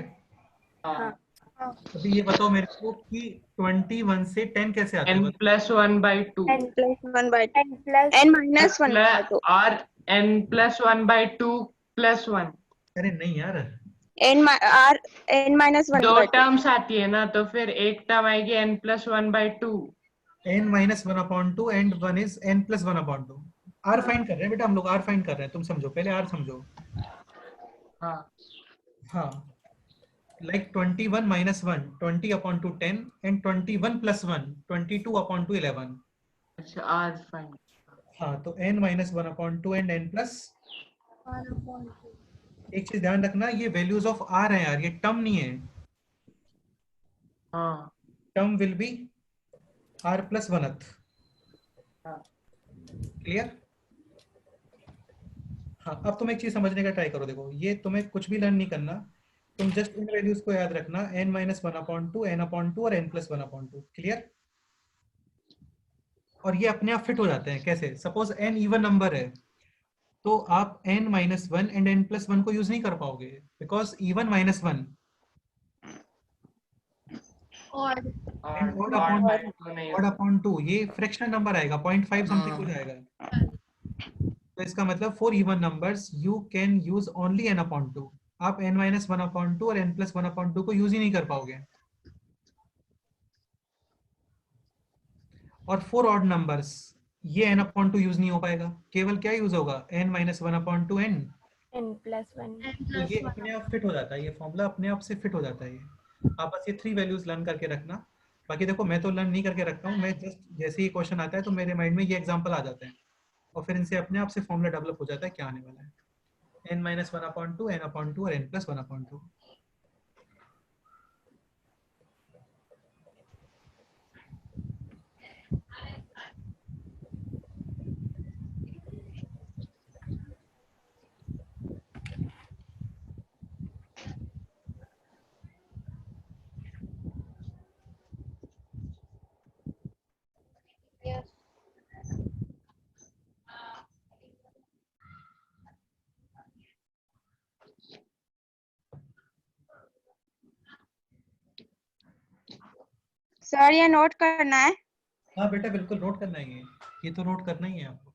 Speaker 5: हाँ।
Speaker 3: अभी ये बताओ मेरे को कि 21 से 10 कैसे आता है?
Speaker 5: n plus 1/2.
Speaker 1: n
Speaker 4: Plus 1 by 2.
Speaker 1: n plus
Speaker 4: N minus 1 by 2.
Speaker 5: or n plus 1/2 plus 1.
Speaker 3: अरे नहीं यार,
Speaker 4: N minus 1
Speaker 5: दो
Speaker 4: by 2.
Speaker 5: टर्म्स आती है ना, तो फिर एक टर्म आएगी n plus 1/2.
Speaker 3: n minus 1/2 and 1 is n plus 1/2। r find कर रहे हैं बेटा हम लोग, r फाइंड कर रहे हैं। तुम समझो, पहले r समझो।
Speaker 5: हाँ।
Speaker 3: हाँ, like 21 minus 1 20/2 10 and 21 plus 1 22/2 11।
Speaker 5: अच्छा, r फाइंड।
Speaker 3: हाँ, तो n minus 1/2 and n plus।
Speaker 7: 1/2.
Speaker 3: एक चीज ध्यान रखना, ये वैल्यूज ऑफ r है यार, ये टर्म नहीं है।
Speaker 5: हाँ।
Speaker 3: Term will be r plus 1th।
Speaker 5: हाँ।
Speaker 3: क्लियर? हाँ, अब तुम एक चीज समझने का ट्राई करो। देखो ये तुम्हें कुछ भी लर्न नहीं करना, तुम जस्ट इन वैल्यूज को याद रखना, n minus 1/2 n/2 और n plus 1/2। क्लियर? और ये अपने आप फिट हो जाते हैं। कैसे? सपोज n इवन नंबर है तो आप n minus 1 and n plus 1 को यूज नहीं कर पाओगे, because even minus 1
Speaker 7: Odd.
Speaker 3: and
Speaker 5: और
Speaker 3: odd upon 2 ये फ्रैक्शनल नंबर आएगा, 0.5 समथिंग हो जाएगा। तो इसका मतलब for even numbers you can use only n/2। आप n minus 1/2 और n plus 1/2 को यूज ही नहीं कर पाओगे। और फॉर ऑड नंबर्स ये n/2 यूज नहीं हो पाएगा, केवल क्या यूज होगा? n minus 1/2 n।
Speaker 1: n plus 1.
Speaker 3: तो ये अपने आप फिट हो जाता है, ये फॉर्मूला अपने आप से फिट हो जाता है। ये आप बस ये 3 वैल्यूज लर्न करके रखना। बाकी देखो मैं तो लर्न नहीं करके रखता हूँ, मैं जस्ट जैसे ही क्वेश्चन आता है तो मेरे माइंड में ये एग्जांपल आ जाते हैं और फिर इनसे अपने आप से फॉर्मूला डेवलप हो जाता है क्या आने वाला है। n minus 1/2 n/2 और n plus 1/2।
Speaker 7: Yes.
Speaker 4: सर ये नोट करना है।
Speaker 3: हाँ बेटा बिल्कुल नोट करना ही है, ये तो नोट करना ही है आपको।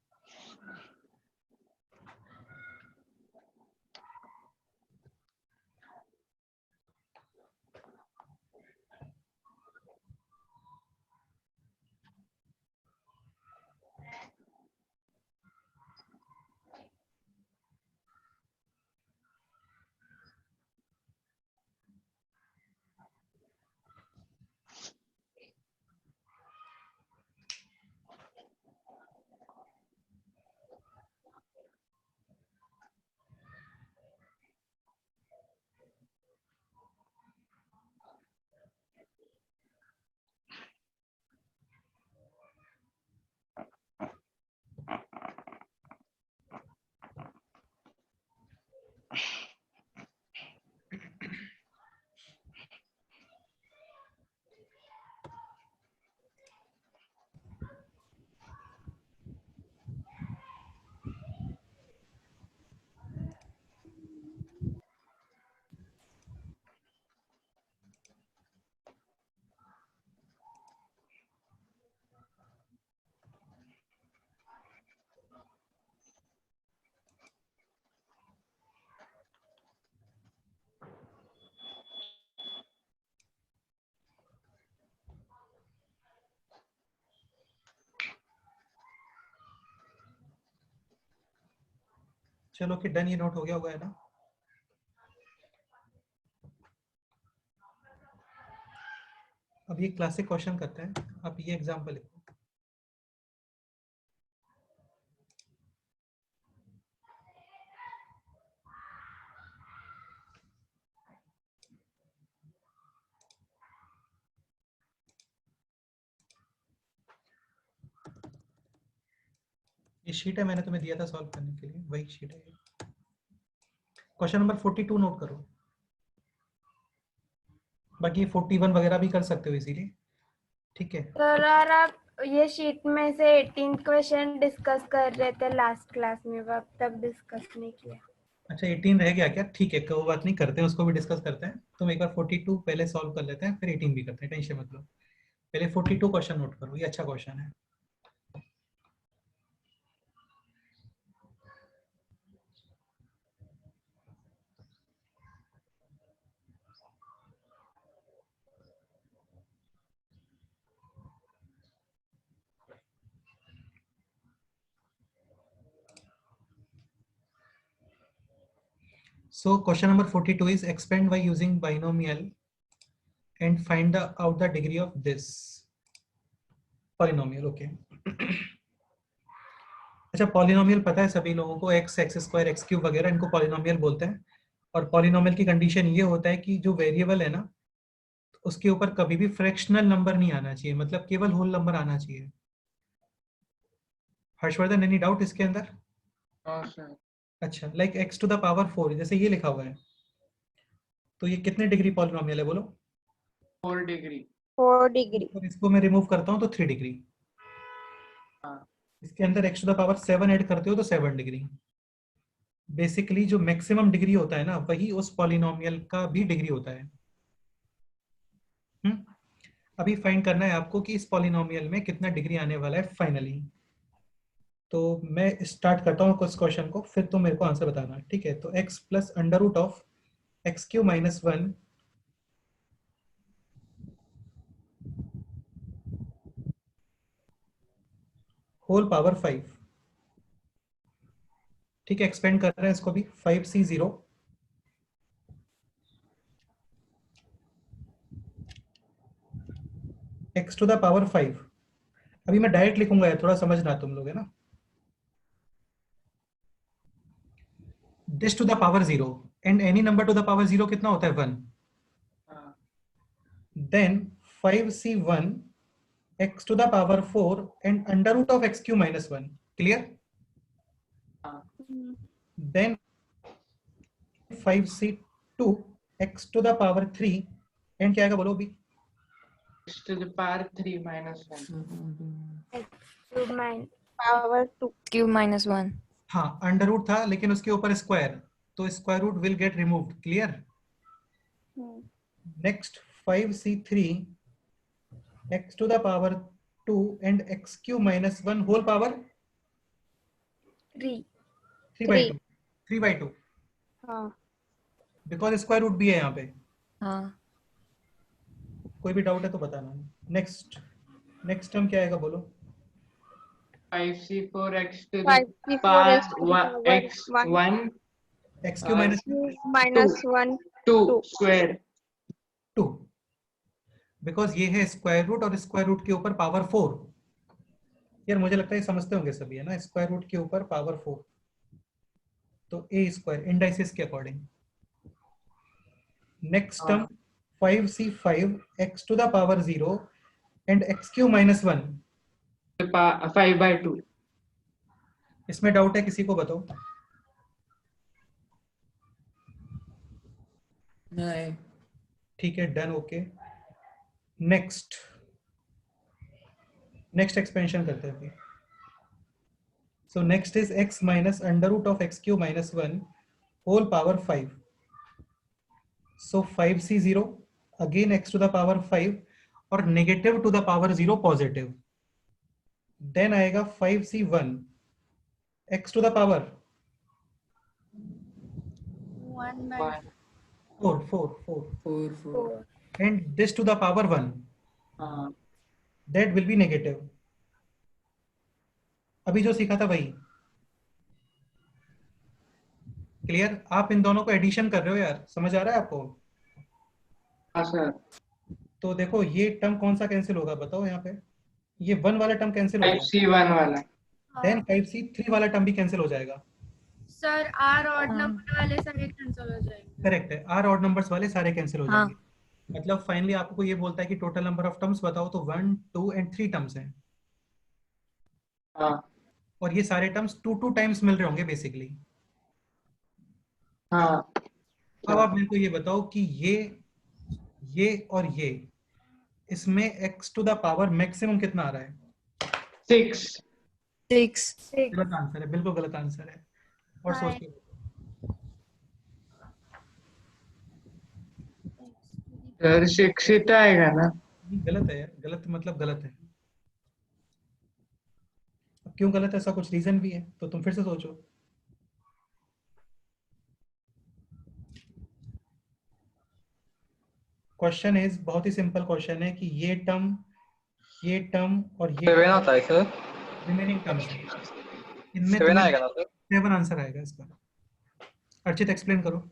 Speaker 3: चलो कि डन, ये नोट हो गया होगा है ना। अब ये क्लासिक क्वेश्चन करते हैं। आप ये एग्जांपल लिखो। ये शीट है, मैंने तुम्हें दिया था सॉल्व करने के लिए, वही शीट है। क्वेश्चन नंबर 42 नोट करो। बाकी 41 वगैरह भी कर सकते हो इजीली, ठीक है।
Speaker 1: सर और आप ये शीट में से 18 क्वेश्चन डिस्कस कर रहे थे लास्ट क्लास में, वो अब तक डिस्कस नहीं किया।
Speaker 3: अच्छा 18 रह गया क्या? ठीक है, कोई बात नहीं, करते हैं उसको भी डिस्कस करते हैं। तुम एक बार 42 पहले सॉल्व कर लेते हैं, फिर 18 भी करते हैं, टेंशन मत लो। पहले 42 क्वेश्चन नोट करो, ये अच्छा क्वेश्चन है। So question number 42 is expand by using binomial and find out the degree of this polynomial. Okay. अच्छा, पॉलिनोमियल पता है सभी लोगों को, x, x square, x cube वगैरह, इनको पॉलिनोमियल बोलते हैं। और पॉलिनोमियल की कंडीशन ये होता है कि जो वेरिएबल है ना, उसके ऊपर कभी भी फ्रैक्शनल नंबर नहीं आना चाहिए, मतलब केवल होल नंबर आना चाहिए। हर्षवर्धन, एनी डाउट इसके अंदर?
Speaker 5: हाँ सर।
Speaker 3: अच्छा, like x to the power 4 जैसे ये लिखा हुआ है, तो ये कितने डिग्री पॉलिनोमियल है बोलो?
Speaker 5: 4 डिग्री।
Speaker 4: 4 डिग्री।
Speaker 3: और इसको मैं रिमूव करता हूँ तो 3 डिग्री।
Speaker 5: हाँ।
Speaker 3: इसके अंदर x to the power 7 add करते हो तो 7 डिग्री। बेसिकली जो मैक्सिमम डिग्री होता है ना, वही उस पॉलिनोमियल का भी डिग्री होता है। अभी फाइंड करना है आपको कि इस पॉलिनोमियल में कितना डिग्री आने वाला है फाइनली। तो मैं स्टार्ट करता हूँ कुछ क्वेश्चन को, फिर तुम मेरे को आंसर बताना, ठीक है। तो x plus under root of x cube minus 1 whole power 5, ठीक है। एक्सपेंड कर रहे हैं इसको भी, 5c0 x to the power 5। अभी मैं डायरेक्ट लिखूंगा यार, थोड़ा समझना तुम लोग, है ना। This to the power 0 and any number to the power 0 कितना होता है? 1। Then 5c1 x to the power 4 and under root of x cube minus 1. Clear? Then 5c2 x to the power 3 and क्या आएगा बोलो अभी?
Speaker 5: x to the power 3 minus 1.
Speaker 4: Power 2
Speaker 9: cube minus 1।
Speaker 3: हाँ, अंडर रूट था लेकिन उसके ऊपर स्क्वायर, तो square root will get removed. Clear? Next 5c3 x to the power 2 and x cube minus 1 whole power 3 by 2। 3 by 2।
Speaker 4: हाँ।
Speaker 3: बिकॉज स्क्वायर रूट भी है यहाँ पे।
Speaker 9: हाँ।
Speaker 3: कोई भी डाउट है तो बताना। नेक्स्ट टर्म क्या आएगा बोलो?
Speaker 5: 5c4 x to the power x1
Speaker 3: x cube
Speaker 4: minus 1
Speaker 5: 2 square
Speaker 3: 2। Because ये है स्क्वायर रूट और स्क्वायर रूट के ऊपर पावर 4। यार मुझे लगता है समझते होंगे सभी, है ना। स्क्वायर रूट के ऊपर पावर 4, तो a स्क्वायर इंडाइसिस के according. Next term 5c5 x to the power 0 and x cube minus 1
Speaker 5: 5 by 2।
Speaker 3: इसमें डाउट है किसी को? बताओ।
Speaker 2: नहीं।
Speaker 3: ठीक है, डन, ओके। नेक्स्ट एक्सपेंशन करते हैं अभी। So next is x minus under root of x cube minus 1 whole power 5। So 5c0 again x to the power 5 और negative to the power 0 positive. Then आएगा 5c1 x to the power 4 and this to the power 1 that will be negative। अभी जो सीखा था वही। क्लियर? आप इन दोनों को एडिशन कर रहे हो यार, समझ आ रहा है आपको?
Speaker 5: हाँ सर।
Speaker 3: तो देखो ये टर्म कौन सा कैंसिल होगा बताओ यहाँ पे? ये 1 वाला टर्म कैंसिल हो गया,
Speaker 5: 5C1 वाला।
Speaker 3: देन 5C3 वाला टर्म भी कैंसिल हो जाएगा।
Speaker 7: सर आर ऑड नंबर वाले सारे कैंसिल हो जाएंगे।
Speaker 3: करेक्ट है, आर ऑड नंबर्स वाले सारे कैंसिल हो
Speaker 9: हाँ।
Speaker 3: जाएंगे। मतलब फाइनली आपको ये बोलता है कि टोटल नंबर ऑफ टर्म्स बताओ, तो 1, 2 एंड 3 टर्म्स हैं।
Speaker 5: हाँ
Speaker 3: और ये सारे टर्म्स 2 टाइम्स मिल रहे होंगे बेसिकली।
Speaker 5: हाँ।
Speaker 3: अब आप मेरे को ये बताओ कि ये और ये, इसमें x to the power maximum कितना आ रहा है?
Speaker 5: 6।
Speaker 9: 6
Speaker 3: गलत आंसर है, बिल्कुल गलत आंसर है। और सोचते
Speaker 5: सर 6 ही तो आएगा ना?
Speaker 3: गलत है यार, गलत मतलब गलत है। अब क्यों गलत है, ऐसा कुछ रीजन भी है तो तुम फिर से सोचो। क्वेश्चन इज बहुत ही सिंपल क्वेश्चन है कि ये टर्म और ये
Speaker 11: 7 आता है सर।
Speaker 3: रिमेनिंग टर्म्स है, इनमें
Speaker 11: 7
Speaker 3: तुम्हें
Speaker 11: आएगा ना सर?
Speaker 3: 7 आंसर आएगा इसका। अर्चित एक्सप्लेन करो।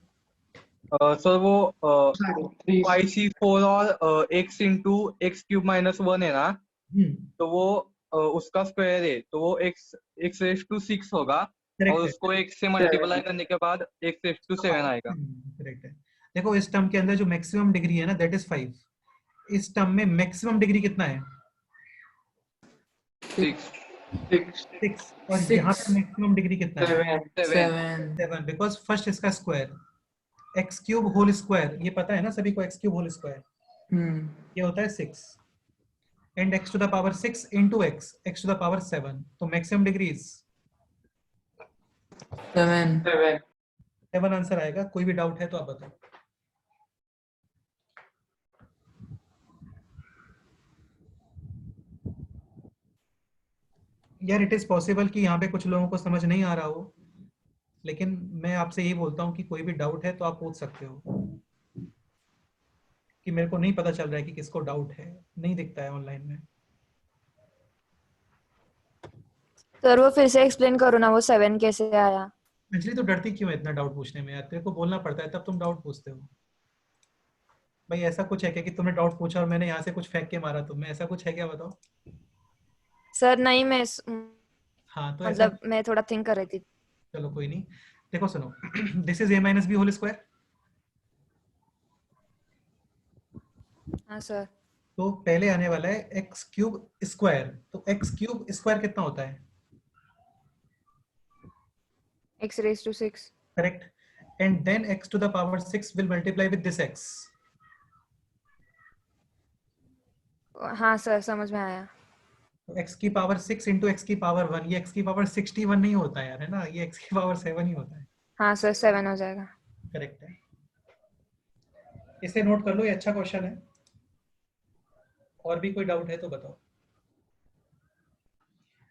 Speaker 11: सर वो
Speaker 5: 3।
Speaker 11: 5C4 और x into x cube minus 1 है ना, तो वो उसका स्क्वायर है, तो वो x रेज टू 6 होगा, और उसको x से मल्टीप्लाई करने के बाद x रेज टू 7 आएगा।
Speaker 3: करेक्ट है। देखो इस टर्म के अंदर जो मैक्सिमम डिग्री है ना, दैट इज 5। इस टर्म में मैक्सिमम डिग्री कितना है?
Speaker 11: 6।
Speaker 3: 6। और यहाँ पे मैक्सिमम डिग्री कितना है?
Speaker 11: 7।
Speaker 3: बिकॉज फर्स्ट इसका square x cube whole square, ये पता है ना सभी को, एक्स क्यूब होल स्क्वायर ये होता है 6, and x to the power 6 into x to the power 7, तो मैक्सिमम डिग्री इज 7 आंसर आएगा। कोई भी डाउट है तो आप बताओ। यार इट इज पॉसिबल कि यहाँ पे कुछ लोगों को समझ नहीं आ रहा हो, लेकिन मैं आपसे यही बोलता हूँ कि कोई भी डाउट है तो आप पूछ सकते हो, कि मेरे को नहीं पता चल रहा है कि किसको डाउट है, नहीं दिखता है ऑनलाइन में।
Speaker 9: सर वो फिर से एक्सप्लेन करो ना, वो 7 कैसे आया?
Speaker 3: अंजलि तो डरती क्यों है इतना डाउट पूछने में यार? तेरे को बोलना पड़ता है तब तुम डाउट पूछते हो। भाई ऐसा कुछ है क्या कि तुमने डाउट पूछा और मैंने यहाँ से कुछ फेंक के मारा तुम्हें, ऐसा कुछ है क्या बताओ?
Speaker 9: सर नहीं, मैं
Speaker 3: हाँ तो
Speaker 9: मतलब
Speaker 3: ऐसा,
Speaker 9: मैं थोड़ा थिंक कर रही थी।
Speaker 3: चलो कोई नहीं। देखो सुनो, this is a minus b whole square.
Speaker 9: हाँ सर।
Speaker 3: तो पहले आने वाला है एक्स क्यूब स्क्वायर, तो एक्स क्यूब स्क्वायर कितना होता है?
Speaker 9: x raised to 6।
Speaker 3: Correct, and then x to the power 6 will multiply with this x।
Speaker 9: हाँ सर समझ में आया।
Speaker 3: तो x की पावर 6 इंटू एक्स की पावर 1, ये x की पावर 61 नहीं होता है यार, है ना, ये x की पावर 7 ही होता है।
Speaker 9: हाँ सर 7 हो जाएगा।
Speaker 3: करेक्ट है, इसे नोट कर लो, ये अच्छा क्वेश्चन है। और भी कोई डाउट है तो बताओ।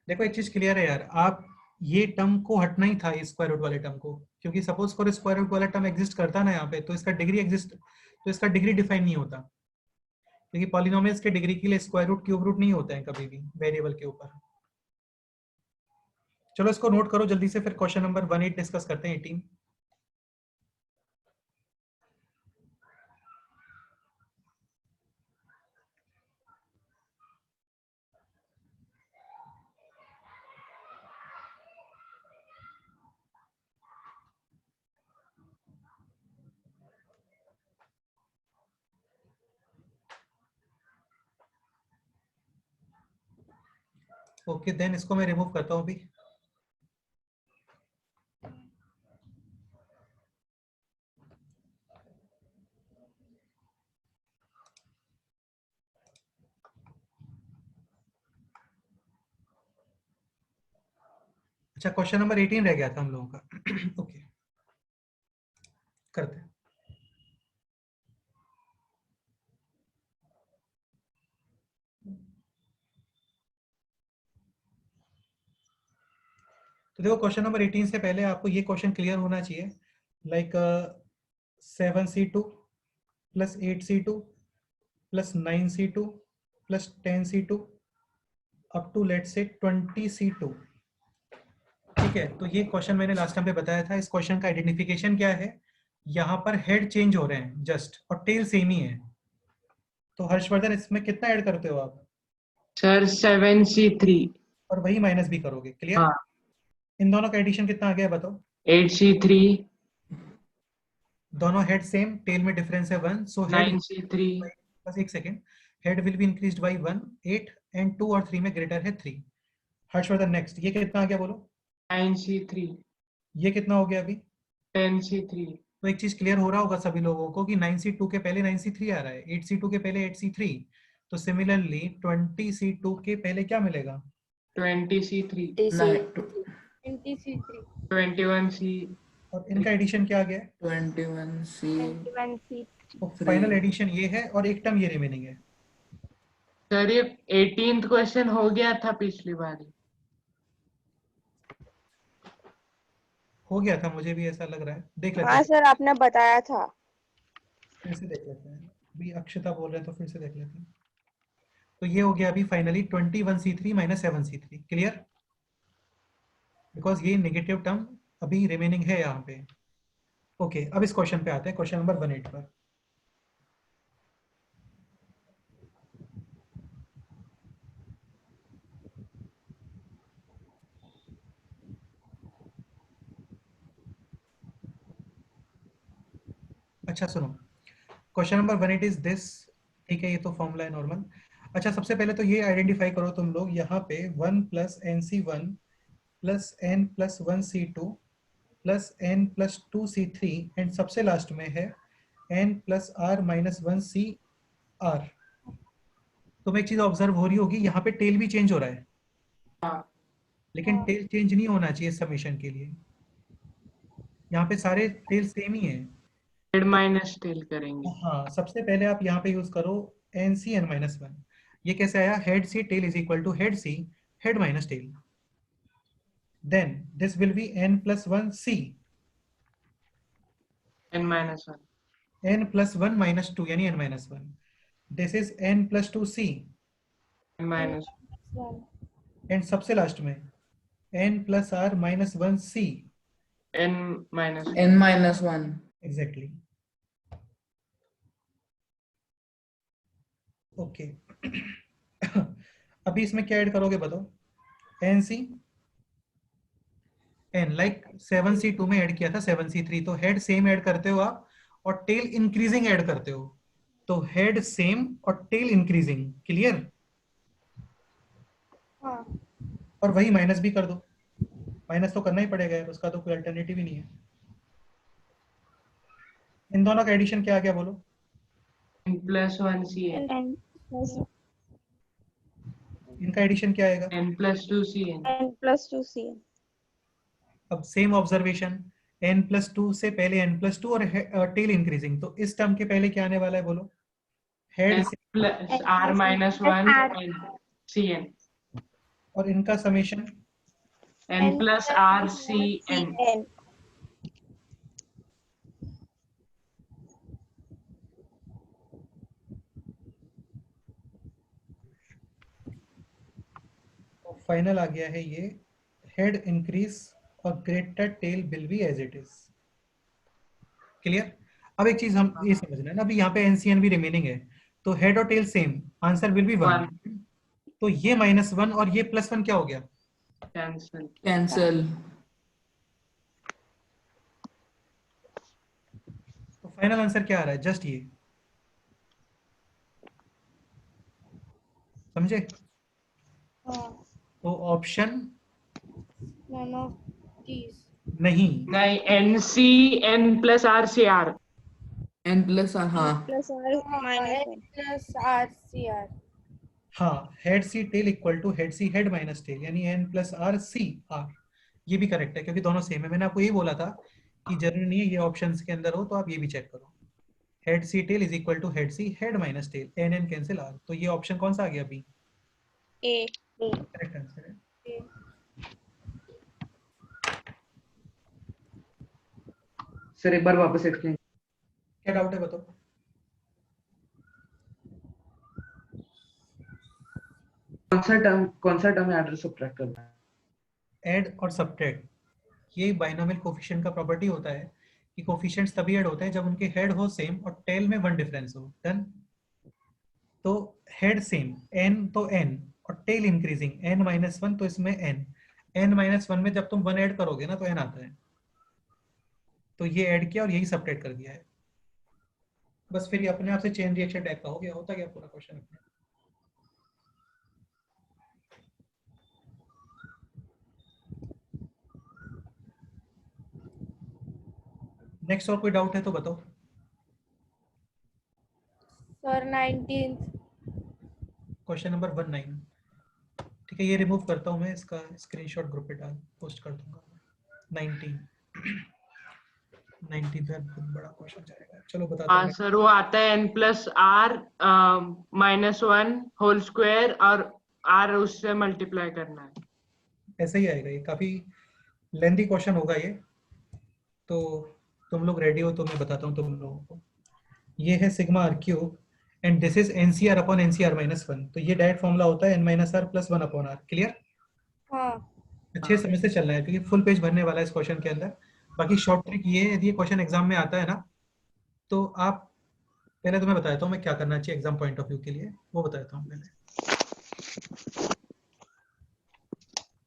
Speaker 3: देखो एक चीज क्लियर है यार, आप ये टर्म को हटना ही था, इस स्क्वायर रूट वाले टर्म को, क्योंकि सपोज करो स्क्वायर रूट वाला टर्म एग्जिस्ट करता ना यहाँ पे, तो इसका डिग्री डिफाइन नहीं होता, क्योंकि पॉलिनोमियल्स के डिग्री के लिए स्क्वायर रूट क्यूब रूट नहीं होते हैं कभी भी वेरिएबल के ऊपर। चलो इसको नोट करो जल्दी से, फिर क्वेश्चन नंबर 18 डिस्कस करते हैं। 18 ओके, देन इसको मैं रिमूव करता हूँ अभी। अच्छा क्वेश्चन नंबर 18 रह गया था हम लोगों का। ओके करते हैं। तो देखो क्वेश्चन नंबर 18 से पहले आपको ये क्वेश्चन क्लियर होना चाहिए, like 7c2 plus 8c2 plus 9c2 plus 10c2 up to let's say 20c2। ठीक है, तो ये क्वेश्चन मैंने लास्ट टाइम पे बताया था। इस क्वेश्चन का आइडेंटिफिकेशन क्या है, यहाँ पर हेड चेंज हो रहे हैं जस्ट और टेल सेम ही है। तो हर्षवर्धन इसमें कितना ऐड करते हो आप?
Speaker 5: सर 7C3
Speaker 3: और वही माइनस भी करोगे, क्लियर?
Speaker 5: हाँ
Speaker 3: इन दोनों का एडिशन कितना आ गया बताओ?
Speaker 5: 8C3
Speaker 3: दोनों हेड सेम, टेल में डिफरेंस है 1, सो हेड
Speaker 5: 9C3
Speaker 3: बस एक second, head will be increased by 1, 8 and 2 और 3 में ग्रेटर है 3। हर्षवर्धन नेक्स्ट, ये कितना आ गया बोलो?
Speaker 5: 9C3
Speaker 3: ये कितना हो गया अभी?
Speaker 5: 10C3
Speaker 3: तो एक चीज क्लियर हो रहा होगा सभी लोगों को कि 9C2 के पहले 9C3 आ रहा है, 8C2 के पहले 8C3, तो सिमिलरली 20C2 के पहले क्या मिलेगा?
Speaker 5: 20C3
Speaker 7: 20C3
Speaker 5: 21C
Speaker 3: और इनका एडिशन क्या आ गया?
Speaker 2: 21C।
Speaker 4: 21C।
Speaker 3: तो फाइनल एडिशन ये है और एक टर्म ये रिमेनिंग है।
Speaker 5: सर ये 18th क्वेश्चन हो गया था पिछली बार।
Speaker 3: हो गया था, मुझे भी ऐसा लग रहा है। देख लेते
Speaker 4: हाँ
Speaker 3: हैं,
Speaker 4: सर आपने बताया था।
Speaker 3: फिर से देख लेते हैं। अभी अक्षता बोल रहे हैं तो फिर से देख लेते हैं। तो ये हो गया अभी finally 21C3 minus 7C3, clear? Because ये नेगेटिव टर्म अभी रिमेनिंग है यहाँ पे। ओके, अब इस क्वेश्चन पे आते हैं, क्वेश्चन नंबर 18 पर। अच्छा सुनो, क्वेश्चन नंबर 18 इज दिस, ठीक है, ये तो फॉर्मूला है नॉर्मल। अच्छा, सबसे पहले तो ये आइडेंटिफाई करो तुम लोग, यहाँ पे 1 plus NC1 plus N plus 1C2 plus N plus 2C3 and सबसे लास्ट में है N plus R minus 1CR। तुम्हें एक चीज ऑब्जर्व हो रही होगी, यहाँ पे टेल भी चेंज हो रहा है, लेकिन टेल चेंज नहीं होना चाहिए समीशन के लिए। यहाँ पे सारे टेल सेम ही है।
Speaker 5: हेड माइनस टेल करेंगे।
Speaker 3: हाँ, सबसे पहले आप यहाँ पे यूज करो NC n माइनस 1। ये कैसे आया? Head C tail is equal to head C head minus tail. Then this will be n plus 1C,
Speaker 5: n-1
Speaker 3: n plus 1 minus 2 यानी n minus 1। This is n plus 2C
Speaker 5: n-1
Speaker 3: and सबसे लास्ट में n plus R minus 1C।
Speaker 5: n-1
Speaker 3: exactly. Okay, अभी इसमें क्या ऐड करोगे बताओ? NC n लाइक 7C2 में ऐड किया था 7C3, तो हेड सेम ऐड करते हो आप और टेल इंक्रीजिंग ऐड करते हो, तो हेड सेम और टेल इंक्रीजिंग, क्लियर?
Speaker 4: हाँ।
Speaker 3: और वही माइनस भी कर दो, माइनस तो करना ही पड़ेगा यार, उसका तो कोई अल्टरनेटिव ही नहीं है। इन दोनों का एडिशन क्या आ गया बोलो?
Speaker 5: n+1cn
Speaker 3: इनका एडिशन क्या आएगा?
Speaker 5: n+2cn
Speaker 4: n+2cn।
Speaker 3: अब सेम ऑब्जर्वेशन, n प्लस 2 से पहले n प्लस 2 और टेल इंक्रीजिंग, तो इस टर्म के पहले क्या आने वाला है बोलो? हेड
Speaker 5: n+r-1 n-cn
Speaker 3: और इनका समेशन
Speaker 5: n+r-cn
Speaker 3: फाइनल आ गया है ये, हेड इंक्रीज और greater tail will be as it is, clear? अब एक चीज हम ये समझना है ना, अभी यहाँ पे NCN भी रिमेनिंग है, तो हेड और tail same, answer will be 1। तो ये -1 और ये +1 क्या हो गया?
Speaker 5: कैंसिल।
Speaker 3: तो फाइनल आंसर क्या आ रहा है? जस्ट ये, समझे? तो ऑप्शन
Speaker 7: none of these
Speaker 3: नहीं,
Speaker 5: NC n+r-cr
Speaker 2: n+r, हाँ
Speaker 4: plus R minus
Speaker 7: plus RCR
Speaker 3: हाँ, head C tail equal to head C head minus tail यानी n+r-cr। ये भी करेक्ट है क्योंकि दोनों सेम है। मैंने आपको यही बोला था कि जरूरी नहीं है ये ऑप्शंस के अंदर हो, तो आप ये भी चेक करो। Head C tail is equal to head C head minus tail, n cancel r, तो ये ऑप्शन कौन सा आ गया अभी?
Speaker 4: ए।
Speaker 3: करेक्ट आंसर है।
Speaker 2: सर एक बार वापस एक्सप्लेन।
Speaker 3: क्या डाउट है बताओ?
Speaker 2: कौन सा टर्म ऐड और सब्ट्रैक्ट करना है?
Speaker 3: ऐड और सब्ट्रैक्ट, ये बाइनोमियल कोफिशिएंट का प्रॉपर्टी होता है कि कोफिशिएंट्स तभी ऐड होते हैं जब उनके हेड हो सेम और टेल में 1 डिफरेंस हो। डन। तो हेड सेम n तो n और टेल इंक्रीजिंग n-1 तो इसमें n-1 में जब तुम 1 ऐड करोगे ना तो n आता है, तो ये ऐड किया और यही सबट्रैक्ट कर दिया है। बस फिर ये अपने आप से चेन रिएक्शन टाइप का हो गया। होता क्या पूरा क्वेश्चन अपने। नेक्स्ट और कोई डाउट है तो बताओ।
Speaker 7: Sir 19th
Speaker 3: question number 19। ठीक है, ये रिमूव करता हूँ मैं, इसका स्क्रीनशॉट ग्रुप पे डाल पोस्ट कर दूंगा। 19 पे बहुत बड़ा क्वेश्चन जाएगा। चलो बताता
Speaker 5: हाँ
Speaker 3: हूँ।
Speaker 5: सर, वो आता है n+r-1 होल स्क्वायर और r उससे मल्टीप्लाई करना है।
Speaker 3: ऐसे ही आएगा, ये काफी लेंथी क्वेश्चन होगा ये, तो तुम लोग रेडी हो तो मैं बताता हूँ तुम लोगों को। ये है sigma r cube and this is NCR upon NCR-1। तो ये डायरेक्ट फॉर्मूला होता है n-r + 1 अपॉन r। क्लियर?
Speaker 7: हाँ
Speaker 3: अच्छे समझ से चलना है क्योंकि फुल पेज भरने वाला है इस क्वेश्चन के अंदर। बाकी शॉर्ट ट्रिक ये है, यदि ये क्वेश्चन एग्जाम में आता है ना तो आप पहले तो मैं बताता हूँ मैं क्या करना चाहिए एग्जाम पॉइंट ऑफ व्यू के लिए, वो बताता हूँ पहले।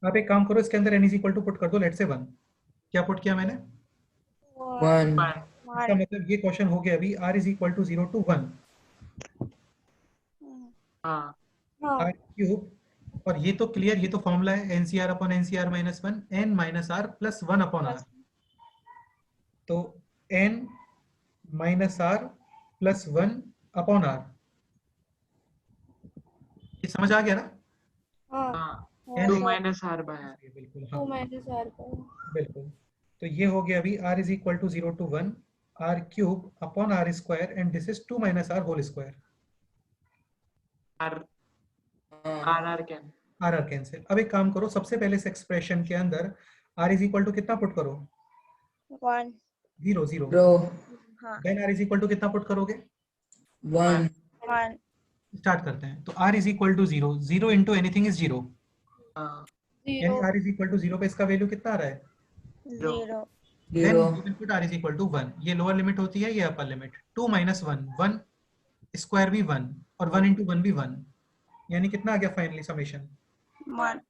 Speaker 3: आप एक काम करो, इसके अंदर n = पुट कर दो, लेट्स से 1। क्या पुट किया मैंने?
Speaker 10: 1
Speaker 3: इसका मतलब ये क्वेश्चन हो गया अभी r = 0 to 1
Speaker 5: हाँ
Speaker 3: r क्यूब, और ये तो क्लियर, ये तो फॉर्मूला है NCR upon NCR-1 n-r + 1 upon r। तो n-r + 1 अपॉन r, ये समझ आ गया ना?
Speaker 5: हाँ,
Speaker 3: n
Speaker 5: 2 - r/r।
Speaker 3: बिल्कुल
Speaker 7: 2
Speaker 3: हाँ
Speaker 7: - r
Speaker 3: बिल्कुल। तो ये हो गया अभी r = 0 to 1 r cube upon r square and this is 2 - r whole square.
Speaker 5: r
Speaker 3: cancel. अब एक काम करो, सबसे पहले इस एक्सप्रेशन के अंदर r = कितना पुट करो?
Speaker 4: 1
Speaker 3: 0
Speaker 4: हाँ
Speaker 3: देन r = कितना पुट करोगे?
Speaker 10: 1
Speaker 4: 1
Speaker 3: स्टार्ट करते हैं। तो r = 0, 0 into anything is 0, यानी r = 0 पे इसका वैल्यू कितना आ रहा है?
Speaker 4: 0
Speaker 3: Then you will put r = 1। ये लोअर लिमिट होती है, ये अपर लिमिट। 2 - 1 1 स्क्वायर भी 1 और 1 into 1 भी 1, यानी कितना आ गया फाइनली समेशन?
Speaker 4: 1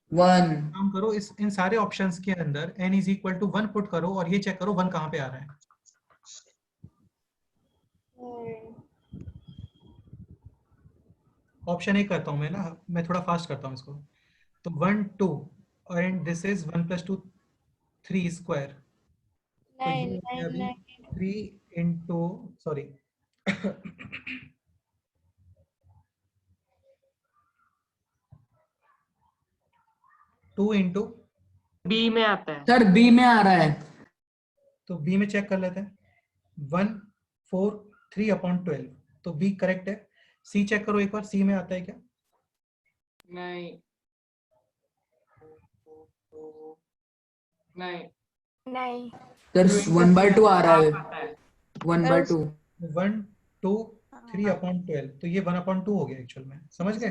Speaker 3: काम करो, इस इन सारे ऑप्शंस के अंदर n = 1 पुट करो और ये चेक करो 1 कहाँ पे आ रहा है। ऑप्शन ए करता हूँ मैं ना, मैं थोड़ा फास्ट करता हूँ इसको। तो 1 2 और एंड दिस इज 1 + 2 3 स्क्वायर। तो ये हो गया अभी 3 into सॉरी 2 into
Speaker 5: बी में आता है।
Speaker 10: सर बी में आ रहा है।
Speaker 3: तो बी में चेक कर लेते हैं। 1 4 3 अपॉन 12, तो बी करेक्ट है। सी चेक करो एक बार, सी में आता है क्या?
Speaker 5: नहीं नहीं
Speaker 7: नहीं
Speaker 10: सर 1/2 आ रहा है। 1/2
Speaker 3: 1 2 3 अपॉन 12, तो ये 1 अपॉन 2 हो गया एक्चुअल में। समझ गए?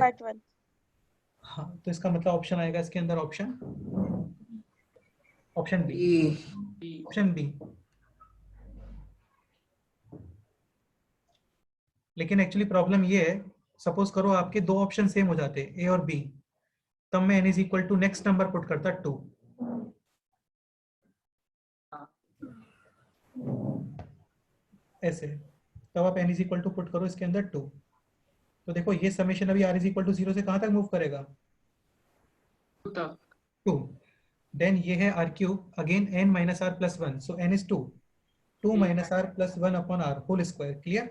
Speaker 3: हाँ, तो इसका मतलब ऑप्शन आएगा इसके अंदर, ऑप्शन बी। Option B. लेकिन एक्चुअली प्रॉब्लम ये है, सपोज करो आपके दो ऑप्शन सेम हो जाते ए और बी, तब मैं n = नेक्स्ट नंबर पुट करता 2। ऐसे तब आप n = पुट करो इसके अंदर 2। तो देखो ये समेशन अभी r = 0 से कहाँ तक मूव करेगा? 2। देन ये है r cube, again n - r + 1, so n is 2 - r + 1 upon r whole square. Clear?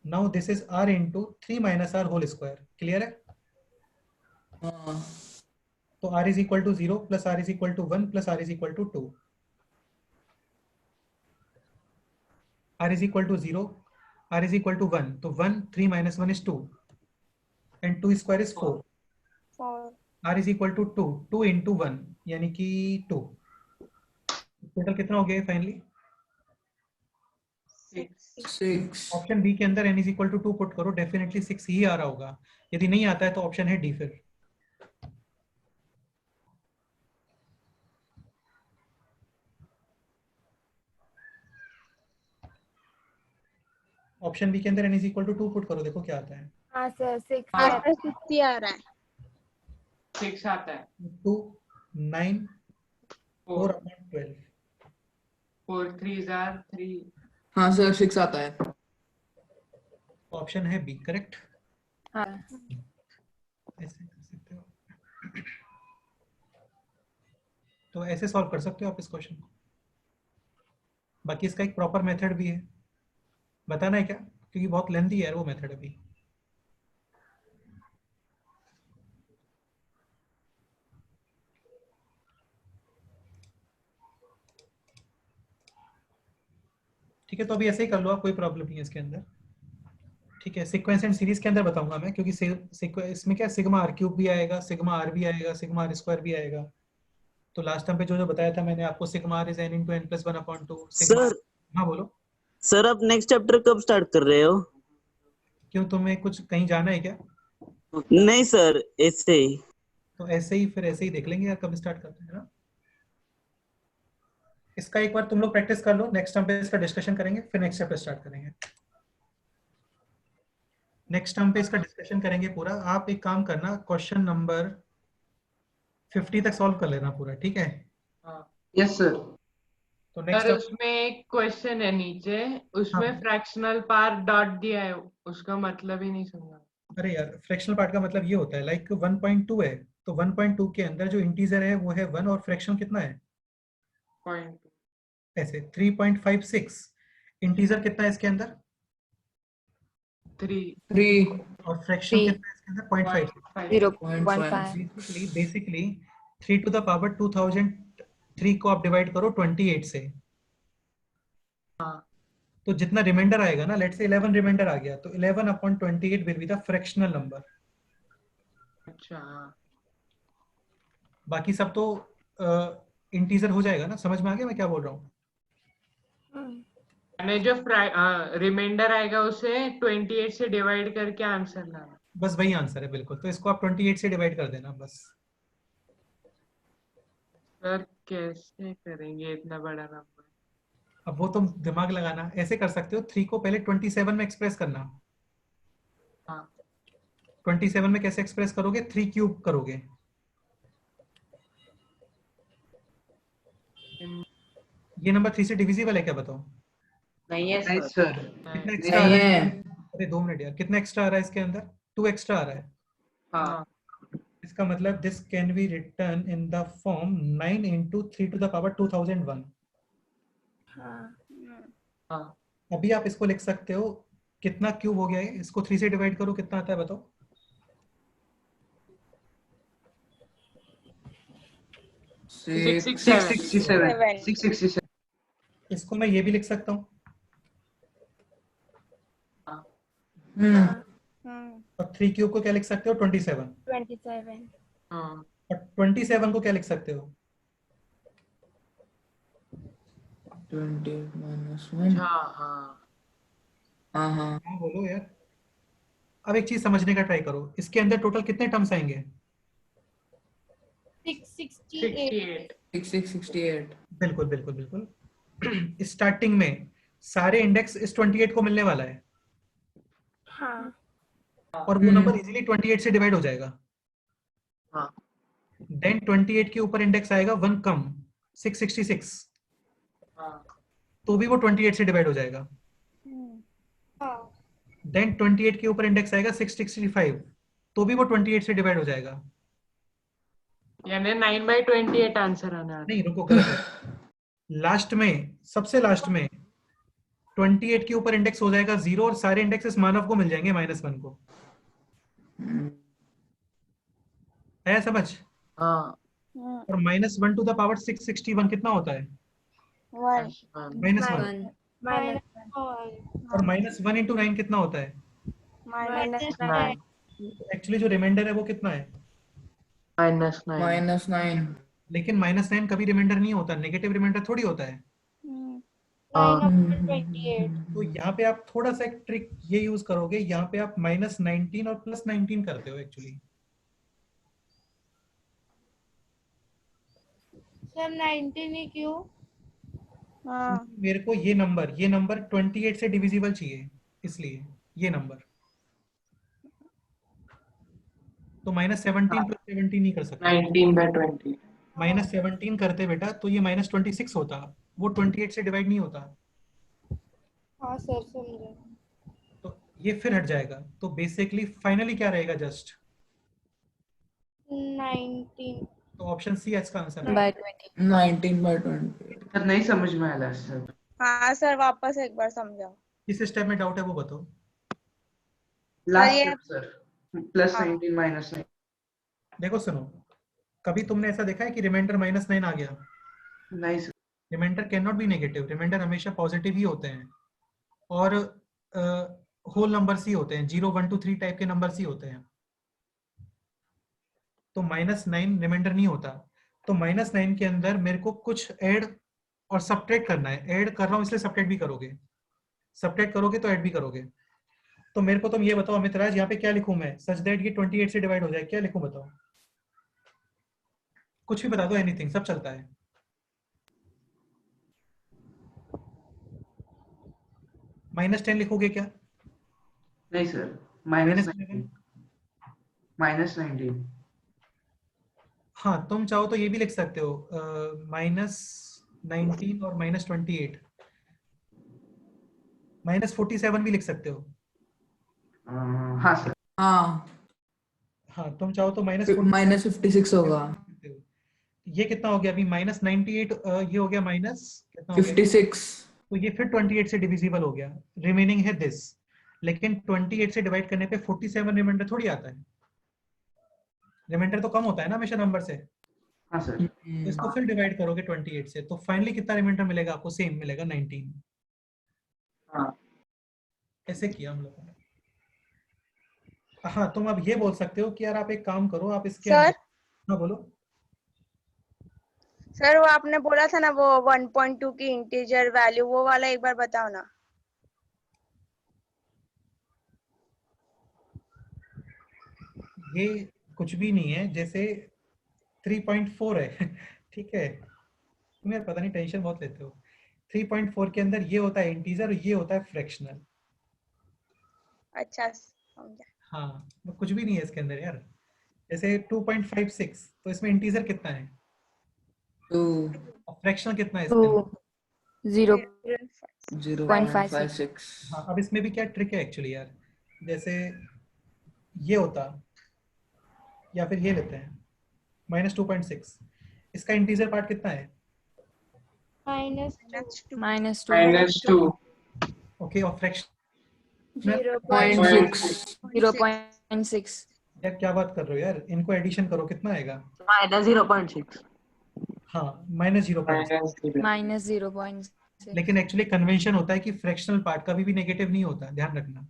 Speaker 3: Now this is r into 3 - r whole square. Clear है? तो r = 0 + r = 1 + r = 2। r = 0, r = 1, तो 1 3 - 1 is 2 and 2 square is 4। r = 2 2 into 1 यानी कि 2। टोटल कितना हो गया फाइनली?
Speaker 10: 6।
Speaker 3: ऑप्शन बी के अंदर n = 2 पुट करो, डेफिनेटली 6 ही आ रहा होगा। यदि नहीं आता है तो ऑप्शन है डी। फिर ऑप्शन बी के अंदर n is equal to 2 put करो, देखो क्या आता है।
Speaker 1: हाँ सर 6
Speaker 4: सर 60 आ रहा है।
Speaker 5: 6 आता है।
Speaker 3: 2 9 4 अपॉन 12।
Speaker 5: 4 3s are 3।
Speaker 2: हाँ सर 6 आता है।
Speaker 3: ऑप्शन है बी करेक्ट।
Speaker 9: हाँ
Speaker 3: ऐसे कर सकते हो, तो ऐसे सॉल्व कर सकते हो आप इस क्वेश्चन को। बाकी इसका एक प्रॉपर मेथड भी है, बताना है क्या, क्योंकि बहुत लेंथी है वो मेथड अभी। ठीक है, तो अभी ऐसे ही कर लो आप, कोई प्रॉब्लम नहीं है इसके अंदर। ठीक है, सीक्वेंस एंड सीरीज के अंदर बताऊंगा मैं, क्योंकि इसमें क्या सिग्मा आर क्यूब भी आएगा, सिग्मा आर भी आएगा, सिग्मा आर स्क्वायर भी आएगा। तो लास्ट टाइम पे जो जो बताया था मैंने आपको, sigma r is n into n plus 1/2 sigma.
Speaker 8: Sir
Speaker 3: हाँ बोलो।
Speaker 8: सर आप नेक्स्ट चैप्टर कब स्टार्ट कर रहे हो?
Speaker 3: क्यों, तुम्हें कुछ कहीं जाना है क्या?
Speaker 8: नहीं सर, ऐसे ही।
Speaker 3: तो ऐसे ही, फिर ऐसे ही देख लेंगे यार कब स्टार्ट करते हैं ना। इसका एक बार तुम लोग प्रैक्टिस कर लो, नेक्स्ट टाइम पे इसका डिस्कशन करेंगे, फिर नेक्स्ट चैप्टर स्टार्ट करेंगे। नेक्स्ट टाइम पे इसका डिस्कशन करेंगे पूरा। आप एक काम करना, क्वेश्चन नंबर 50 तक सॉल्व कर लेना पूरा, ठीक है?
Speaker 2: Yes sir.
Speaker 3: तो
Speaker 5: सर
Speaker 3: नेक्स्ट
Speaker 5: उसमें एक क्वेश्चन है नीचे, उसमें
Speaker 3: हाँ।
Speaker 5: फ्रैक्शनल पार्ट डॉट दिया है, उसका मतलब ही नहीं समझा।
Speaker 3: अरे यार, फ्रैक्शनल पार्ट का मतलब ये होता है लाइक 1.2 है, तो 1.2 के अंदर जो इंटीजर है वो है 1 और फ्रैक्शन कितना है?
Speaker 5: पॉइंट
Speaker 3: ऐसे 3.56। इंटीजर कितना है इसके अंदर?
Speaker 5: 3
Speaker 3: और फ्रैक्शन
Speaker 9: 3
Speaker 3: कितना है इसके अंदर? 0.5।
Speaker 9: 0.5
Speaker 3: बेसिकली 3 टू द पावर 2003 को आप डिवाइड करो 28 से।
Speaker 5: हाँ।
Speaker 3: तो जितना रिमाइंडर आएगा ना, लेट्स से 11 रिमाइंडर आ गया, तो 11/28 will be the fractional number.
Speaker 5: अच्छा हाँ।
Speaker 3: बाकी सब तो इंटीजर हो जाएगा ना, समझ में आ गया मैं क्या बोल रहा हूँ?
Speaker 5: मैंने जो रिमाइंडर आएगा उसे 28 से डिवाइड करके आंसर लाना।
Speaker 3: बस वही आंसर है बिल्कुल, तो इसको आप 28 से डिवाइड कर देना बस।
Speaker 5: सर कैसे करेंगे इतना बड़ा नंबर?
Speaker 3: अब वो तुम दिमाग लगाना, ऐसे कर सकते हो, 3 को पहले 27 में एक्सप्रेस करना।
Speaker 5: हाँ।
Speaker 3: 27 में कैसे एक्सप्रेस करोगे? 3 क्यूब करोगे। ये नंबर 3 से डिविजिबल है क्या, बताओ?
Speaker 6: नहीं है
Speaker 2: नहीं
Speaker 6: सर।
Speaker 2: सर।
Speaker 3: कितना एक्स्ट्रा आ
Speaker 2: नहीं
Speaker 3: रहा है?
Speaker 2: है।
Speaker 3: अरे 2 मिनट यार, कितना एक्स्ट्रा आ रहा है इसके अंदर? 2 एक्स्ट्रा आ रहा है।
Speaker 6: हाँ।
Speaker 3: इसका मतलब this can be written in the form 9 into 3 to the power 2001।
Speaker 5: हाँ।
Speaker 3: अभी आप इसको लिख सकते हो, कितना क्यूब हो गया है, इसको 3 से डिवाइड करो, कितना आता है बताओ?
Speaker 2: 667।
Speaker 3: इसको मैं ये भी लिख सकता हूँ, और 3 क्यूब को क्या लिख सकते हो? 27।
Speaker 1: 27
Speaker 5: हाँ।
Speaker 3: और 27 को क्या लिख सकते हो?
Speaker 2: 20 - 1।
Speaker 5: हाँ हाँ
Speaker 2: हाँ हाँ।
Speaker 3: हाँ बोलो यार। अब एक चीज समझने का ट्राई करो, इसके अंदर टोटल कितने टर्म्स आएंगे?
Speaker 5: 68।
Speaker 2: 68।
Speaker 3: बिल्कुल बिल्कुल बिल्कुल। स्टार्टिंग में सारे इंडेक्स इस 28 को मिलने वाला है,
Speaker 1: हाँ
Speaker 3: और वो नंबर इजीली 28 से डिवाइड हो जाएगा।
Speaker 6: हाँ।
Speaker 3: देन 28 के ऊपर इंडेक्स आएगा 1 कम, 666,
Speaker 5: हाँ।
Speaker 3: तो भी वो 28 से डिवाइड हो जाएगा। देन 28 के ऊपर इंडेक्स आएगा 665, तो भी वो 28 से डिवाइड हो जाएगा।
Speaker 5: यानी 9/28 आंसर आना है।
Speaker 3: नहीं रुको, गलत है। लास्ट में, सबसे लास्ट में 28 के ऊपर इंडेक्स हो जाएगा 0, और सारे इंडेक्सेस मानव को मिल जाएंगे -1 को। है समझ?
Speaker 5: हाँ।
Speaker 3: और -1 टू द पावर 661 कितना होता है? -1। और -1 into 9 कितना होता है?
Speaker 5: -9।
Speaker 3: एक्चुअली जो रिमाइंडर है वो कितना है?
Speaker 2: -9।
Speaker 3: लेकिन -9 कभी रिमाइंडर नहीं होता, नेगेटिव रिमाइंडर थोड़ी होता है। तो यहाँ पे आप थोड़ा सा एक ट्रिक ये यूज करोगे, यहाँ पे आप -19 और +19 करते हो एक्चुअली।
Speaker 7: सर 19 ही क्यों?
Speaker 3: मेरे को ये नंबर 28 से डिविजिबल चाहिए। इसलिए ये नंबर तो -17 + 17 नहीं कर सकते।
Speaker 5: 19/20
Speaker 3: -17 करते बेटा तो ये -26 होता, वो 28 से डिवाइड नहीं होता,
Speaker 7: हाँ सर समझे।
Speaker 3: तो ये फिर हट जाएगा। तो बेसिकली फाइनली क्या रहेगा जस्ट
Speaker 7: 19
Speaker 3: तो ऑप्शन सी है इसका आंसर है।
Speaker 9: by 20
Speaker 2: 19/20 सर नहीं समझ में आया सर।
Speaker 4: हाँ सर वापस एक बार समझाओ।
Speaker 3: किस स्टेप में डाउट है वो बताओ।
Speaker 2: लास्ट
Speaker 4: ये-
Speaker 2: स्टेप सर प्लस
Speaker 4: हाँ।
Speaker 2: 19 माइनस 9।
Speaker 3: देखो सुनो, कभी तुमने ऐसा देखा है कि रिमाइंडर -9 आ गया?
Speaker 2: नहीं sir.
Speaker 3: Reminder can not be negative, reminder हमेशा पॉजिटिव ही होते हैं और होल नंबर्स ही होते हैं, 0 1 2 3 टाइप के नंबर्स ही होते हैं। तो -9 रिमाइंडर नहीं होता। तो -9 के अंदर मेरे को कुछ ऐड और सब्ट्रैक्ट करना है। ऐड कर रहा हूं इसलिए सब्ट्रैक्ट भी करोगे, सब्ट्रैक्ट करोगे तो ऐड भी करोगे। तो मेरे को तुम ये बताओ अमित राज, यहाँ पे क्या लिखूं मैं सच दैट ये 28 से डिवाइड हो जाए? क्या लिखूं बताओ, कुछ भी बता दो, एनीथिंग, सब चलता है। -10 लिखोगे क्या?
Speaker 2: नहीं सर
Speaker 3: -11?
Speaker 2: -19।
Speaker 3: हाँ तुम चाहो तो ये भी लिख सकते हो, -19 और -28, -47 भी लिख सकते हो।
Speaker 2: हाँ सर।
Speaker 3: हाँ तुम चाहो तो
Speaker 12: -56 होगा।
Speaker 3: ये कितना हो गया अभी? -98 ये हो गया माइनस कितना हो गया?
Speaker 12: 56।
Speaker 3: तो ये फिर 28 से डिविजिबल हो गया, रिमेनिंग है दिस। लेकिन 28 से डिवाइड करने पे 47 रिमाइंडर थोड़ी आता है, रिमाइंडर तो कम होता है ना हमेशा नंबर से।
Speaker 2: हाँ सर।
Speaker 3: तो इसको फिर डिवाइड करोगे 28 से, तो फाइनली कितना रिमाइंडर मिलेगा आपको? सेम मिलेगा 19।
Speaker 5: हाँ
Speaker 3: ऐसे किया हम लोगों ने। हाँ तुम अब ये बोल सकते हो कि यार आप एक काम करो, आप इसके
Speaker 4: सर?
Speaker 3: हाँ बोलो।
Speaker 4: सर वो आपने बोला था ना वो 1.2 की इंटीजर वैल्यू, वो वाला एक बार बताओ ना।
Speaker 3: ये कुछ भी नहीं है, जैसे 3.4 है ठीक है, तुम यार पता नहीं टेंशन बहुत लेते हो। 3.4 के अंदर ये होता है इंटीजर और ये होता है फ्रैक्शनल।
Speaker 4: अच्छा समझा।
Speaker 3: हाँ वो कुछ भी नहीं है इसके अंदर यार। जैसे 2.56 तो इसमें इंटीजर कितना है?
Speaker 12: 2
Speaker 3: और फ्रैक्शनल कितना है इसके अंदर?
Speaker 12: 0.56।
Speaker 3: हाँ अब इसमें भी क्या ट्रिक है एक्चुअली यार, जैसे ये होता या फिर ये लेते हैं -2.6, इसका इंटीजर पार्ट कितना है?
Speaker 5: -2
Speaker 3: ओके, और फ्रैक्शन
Speaker 9: 0.6
Speaker 3: यार क्या बात कर रहे हो यार, इनको एडिशन करो कितना आएगा?
Speaker 6: -0.6।
Speaker 3: हाँ -0.6।
Speaker 9: -0.6
Speaker 3: लेकिन एक्चुअली कन्वेंशन होता है कि फ्रैक्शनल पार्ट कभी भी नेगेटिव नहीं होता, ध्यान रखना।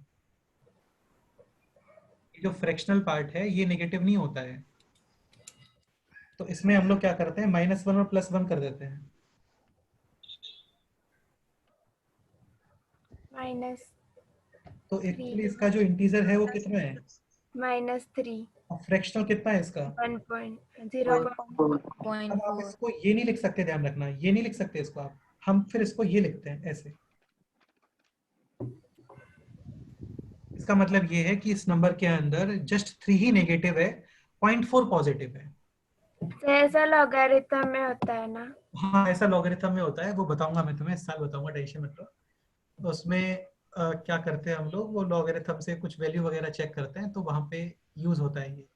Speaker 3: जो फ्रैक्शनल पार्ट है ये नेगेटिव नहीं होता है। तो इसमें हम लोग क्या करते हैं, -1 और +1 कर देते हैं।
Speaker 1: -3
Speaker 3: तो एक्चुअली इसका जो इंटीजर है वो कितना है?
Speaker 1: -3
Speaker 3: और फ्रैक्शनल कितना है इसका?
Speaker 1: 1.0.
Speaker 3: अब आप इसको ये नहीं लिख सकते, ध्यान रखना, ये नहीं लिख सकते इसको आप, हम फिर इसको ये लिखते हैं ऐसे। इसका मतलब ये है कि इस नंबर के अंदर जस्ट 3 ही नेगेटिव है, 0.4 पॉजिटिव है।
Speaker 1: तो ऐसा लॉगरिथम में होता है ना?
Speaker 3: हाँ ऐसा लॉगरिथम में होता है, वो बताऊंगा मैं तुम्हें, इस साल बताऊंगा, टेंशन मत लो। तो उसमें क्या करते हैं हम लोग, वो लॉगरिथम से कुछ वैल्यू वगैरह चेक करते हैं, तो वहां पे यूज होता है ये।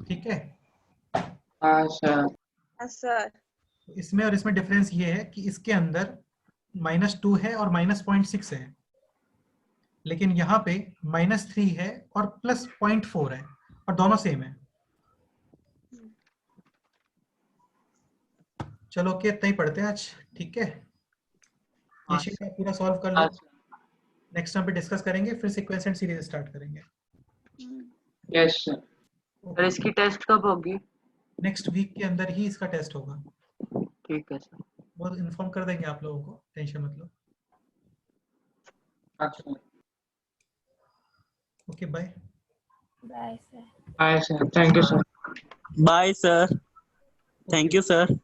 Speaker 3: ठीक है।
Speaker 5: हाँ सर।
Speaker 4: सर
Speaker 3: इसमें और इसमें डिफरेंस ये है कि इसके अंदर -2 है और -0.6 है, लेकिन यहाँ पे -3 है और +0.4 है, और दोनों सेम है। चलो ओके, इतना ही पढ़ते हैं आज, ठीक है। ये शीट आप पूरा सॉल्व कर लो, नेक्स्ट टाइम पे डिस्कस करेंगे, फिर सीक्वेंस एंड सीरीज स्टार्ट करेंगे।
Speaker 5: Yes sir.
Speaker 6: और इसकी टेस्ट कब होगी?
Speaker 3: नेक्स्ट वीक के अंदर ही इसका टेस्ट होगा।
Speaker 6: ठीक है सर।
Speaker 3: वो इन्फॉर्म कर देंगे आप लोगों को, टेंशन मत लो। Okay bye.
Speaker 1: Bye sir.
Speaker 5: Bye sir, thank you sir.
Speaker 8: Bye sir, thank you sir.